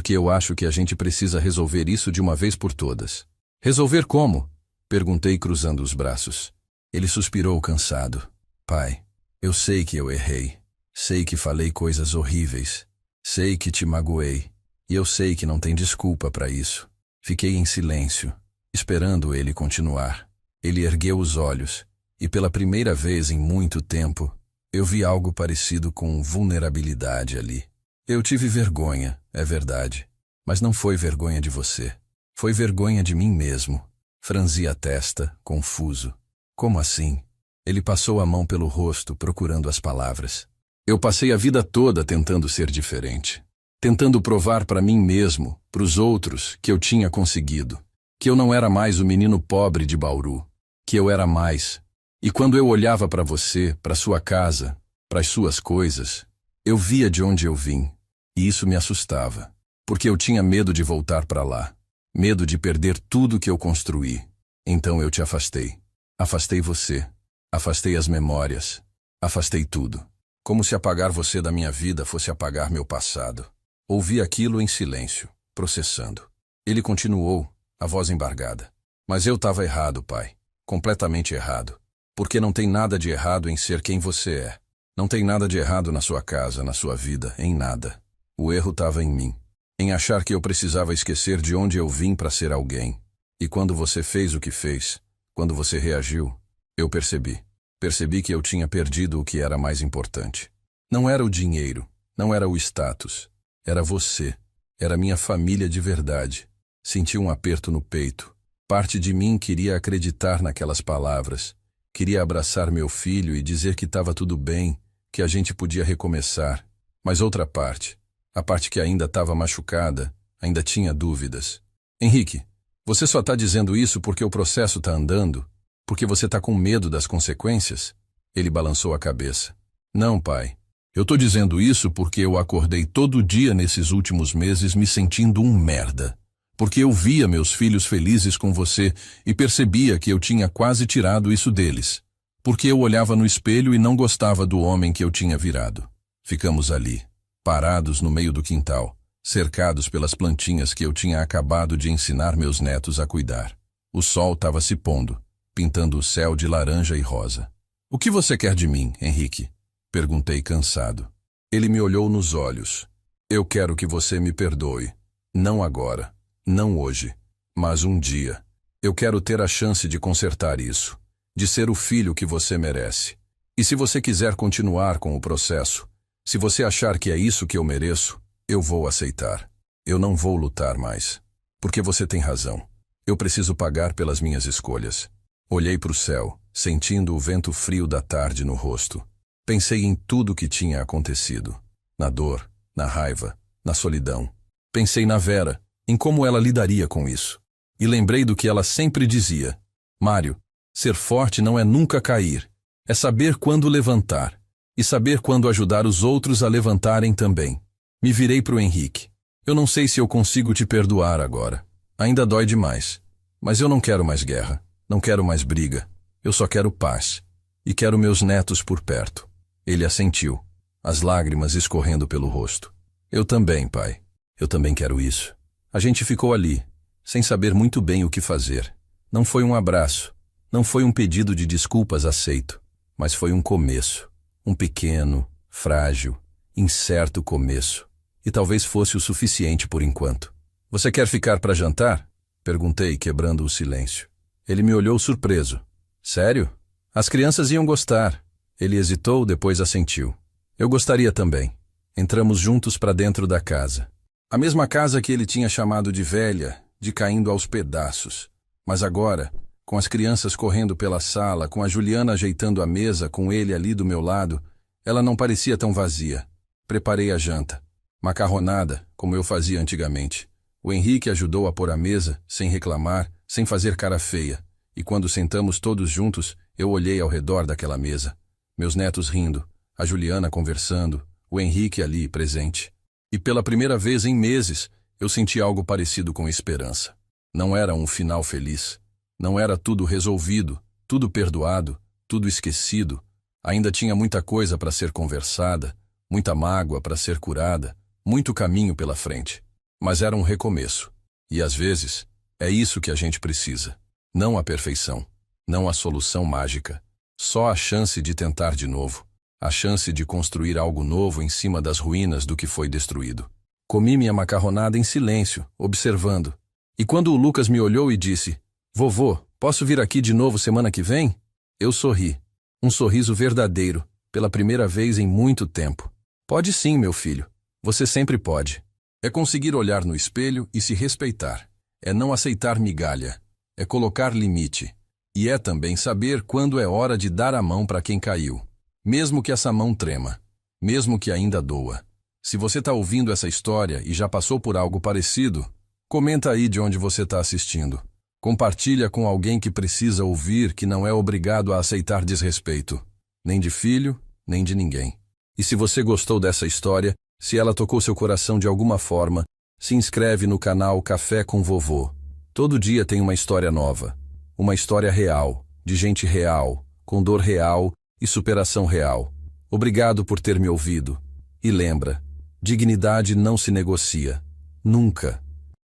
A: eu acho que a gente precisa resolver isso de uma vez por todas." "Resolver como?" Perguntei cruzando os braços. Ele suspirou cansado. "Pai, eu sei que eu errei. Sei que falei coisas horríveis. Sei que te magoei. E eu sei que não tem desculpa para isso." Fiquei em silêncio, esperando ele continuar. Ele ergueu os olhos, e pela primeira vez em muito tempo, eu vi algo parecido com vulnerabilidade ali. "Eu tive vergonha, é verdade. Mas não foi vergonha de você. Foi vergonha de mim mesmo." Franzi a testa, confuso. "Como assim?" Ele passou a mão pelo rosto, procurando as palavras. "Eu passei a vida toda tentando ser diferente. Tentando provar para mim mesmo, para os outros, que eu tinha conseguido. Que eu não era mais o menino pobre de Bauru. Que eu era mais. E quando eu olhava para você, para sua casa, para as suas coisas, eu via de onde eu vim. E isso me assustava. Porque eu tinha medo de voltar para lá. Medo de perder tudo que eu construí. Então eu te afastei. Afastei você. Afastei as memórias. Afastei tudo. Como se apagar você da minha vida fosse apagar meu passado. Ouvi aquilo em silêncio, processando. Ele continuou, a voz embargada. Mas eu estava errado, pai. Completamente errado. Porque não tem nada de errado em ser quem você é. Não tem nada de errado na sua casa, na sua vida, em nada. O erro estava em mim. Em achar que eu precisava esquecer de onde eu vim para ser alguém. E quando você fez o que fez, quando você reagiu, eu percebi. Percebi que eu tinha perdido o que era mais importante. Não era o dinheiro, não era o status. Era você. Era minha família de verdade. Senti um aperto no peito. Parte de mim queria acreditar naquelas palavras. Queria abraçar meu filho e dizer que estava tudo bem, que a gente podia recomeçar. Mas outra parte, a parte que ainda estava machucada, ainda tinha dúvidas. Henrique, você só está dizendo isso porque o processo está andando? Porque você está com medo das consequências? Ele balançou a cabeça. Não, pai. Eu estou dizendo isso porque eu acordei todo dia nesses últimos meses me sentindo um merda. Porque eu via meus filhos felizes com você e percebia que eu tinha quase tirado isso deles. Porque eu olhava no espelho e não gostava do homem que eu tinha virado. Ficamos ali, parados no meio do quintal, cercados pelas plantinhas que eu tinha acabado de ensinar meus netos a cuidar. O sol estava se pondo, pintando o céu de laranja e rosa. O que você quer de mim, Henrique? Perguntei cansado. Ele me olhou nos olhos. Eu quero que você me perdoe. Não agora. Não hoje, mas um dia. Eu quero ter a chance de consertar isso, de ser o filho que você merece. E se você quiser continuar com o processo, se você achar que é isso que eu mereço, eu vou aceitar. Eu não vou lutar mais. Porque você tem razão. Eu preciso pagar pelas minhas escolhas. Olhei para o céu, sentindo o vento frio da tarde no rosto. Pensei em tudo o que tinha acontecido. Na dor, na raiva, na solidão. Pensei na Vera, em como ela lidaria com isso. E lembrei do que ela sempre dizia. Mário, ser forte não é nunca cair. É saber quando levantar. E saber quando ajudar os outros a levantarem também. Me virei para o Henrique. Eu não sei se eu consigo te perdoar agora. Ainda dói demais. Mas eu não quero mais guerra. Não quero mais briga. Eu só quero paz. E quero meus netos por perto. Ele assentiu, as lágrimas escorrendo pelo rosto. Eu também, pai. Eu também quero isso. A gente ficou ali, sem saber muito bem o que fazer. Não foi um abraço, não foi um pedido de desculpas aceito, mas foi um começo. Um pequeno, frágil, incerto começo. E talvez fosse o suficiente por enquanto. Você quer ficar para jantar? Perguntei, quebrando o silêncio. Ele me olhou surpreso. Sério? As crianças iam gostar. Ele hesitou, depois assentiu. Eu gostaria também. Entramos juntos para dentro da casa. A mesma casa que ele tinha chamado de velha, de caindo aos pedaços. Mas agora, com as crianças correndo pela sala, com a Juliana ajeitando a mesa, com ele ali do meu lado, ela não parecia tão vazia. Preparei a janta. Macarronada, como eu fazia antigamente. O Henrique ajudou a pôr a mesa, sem reclamar, sem fazer cara feia. E quando sentamos todos juntos, eu olhei ao redor daquela mesa. Meus netos rindo, a Juliana conversando, o Henrique ali, presente. E pela primeira vez em meses, eu senti algo parecido com esperança. Não era um final feliz. Não era tudo resolvido, tudo perdoado, tudo esquecido. Ainda tinha muita coisa para ser conversada, muita mágoa para ser curada, muito caminho pela frente. Mas era um recomeço. E às vezes, é isso que a gente precisa. Não a perfeição, não a solução mágica. Só a chance de tentar de novo. A chance de construir algo novo em cima das ruínas do que foi destruído. Comi minha macarronada em silêncio, observando. E quando o Lucas me olhou e disse, vovô, posso vir aqui de novo semana que vem? Eu sorri. Um sorriso verdadeiro, pela primeira vez em muito tempo. Pode sim, meu filho. Você sempre pode. É conseguir olhar no espelho e se respeitar. É não aceitar migalha. É colocar limite. E é também saber quando é hora de dar a mão para quem caiu. Mesmo que essa mão trema, mesmo que ainda doa. Se você está ouvindo essa história e já passou por algo parecido, comenta aí de onde você está assistindo. Compartilha com alguém que precisa ouvir que não é obrigado a aceitar desrespeito, nem de filho, nem de ninguém. E se você gostou dessa história, se ela tocou seu coração de alguma forma, se inscreve no canal Café com Vovô. Todo dia tem uma história nova. Uma história real, de gente real, com dor real e superação real. Obrigado por ter me ouvido. E lembra, dignidade não se negocia. Nunca.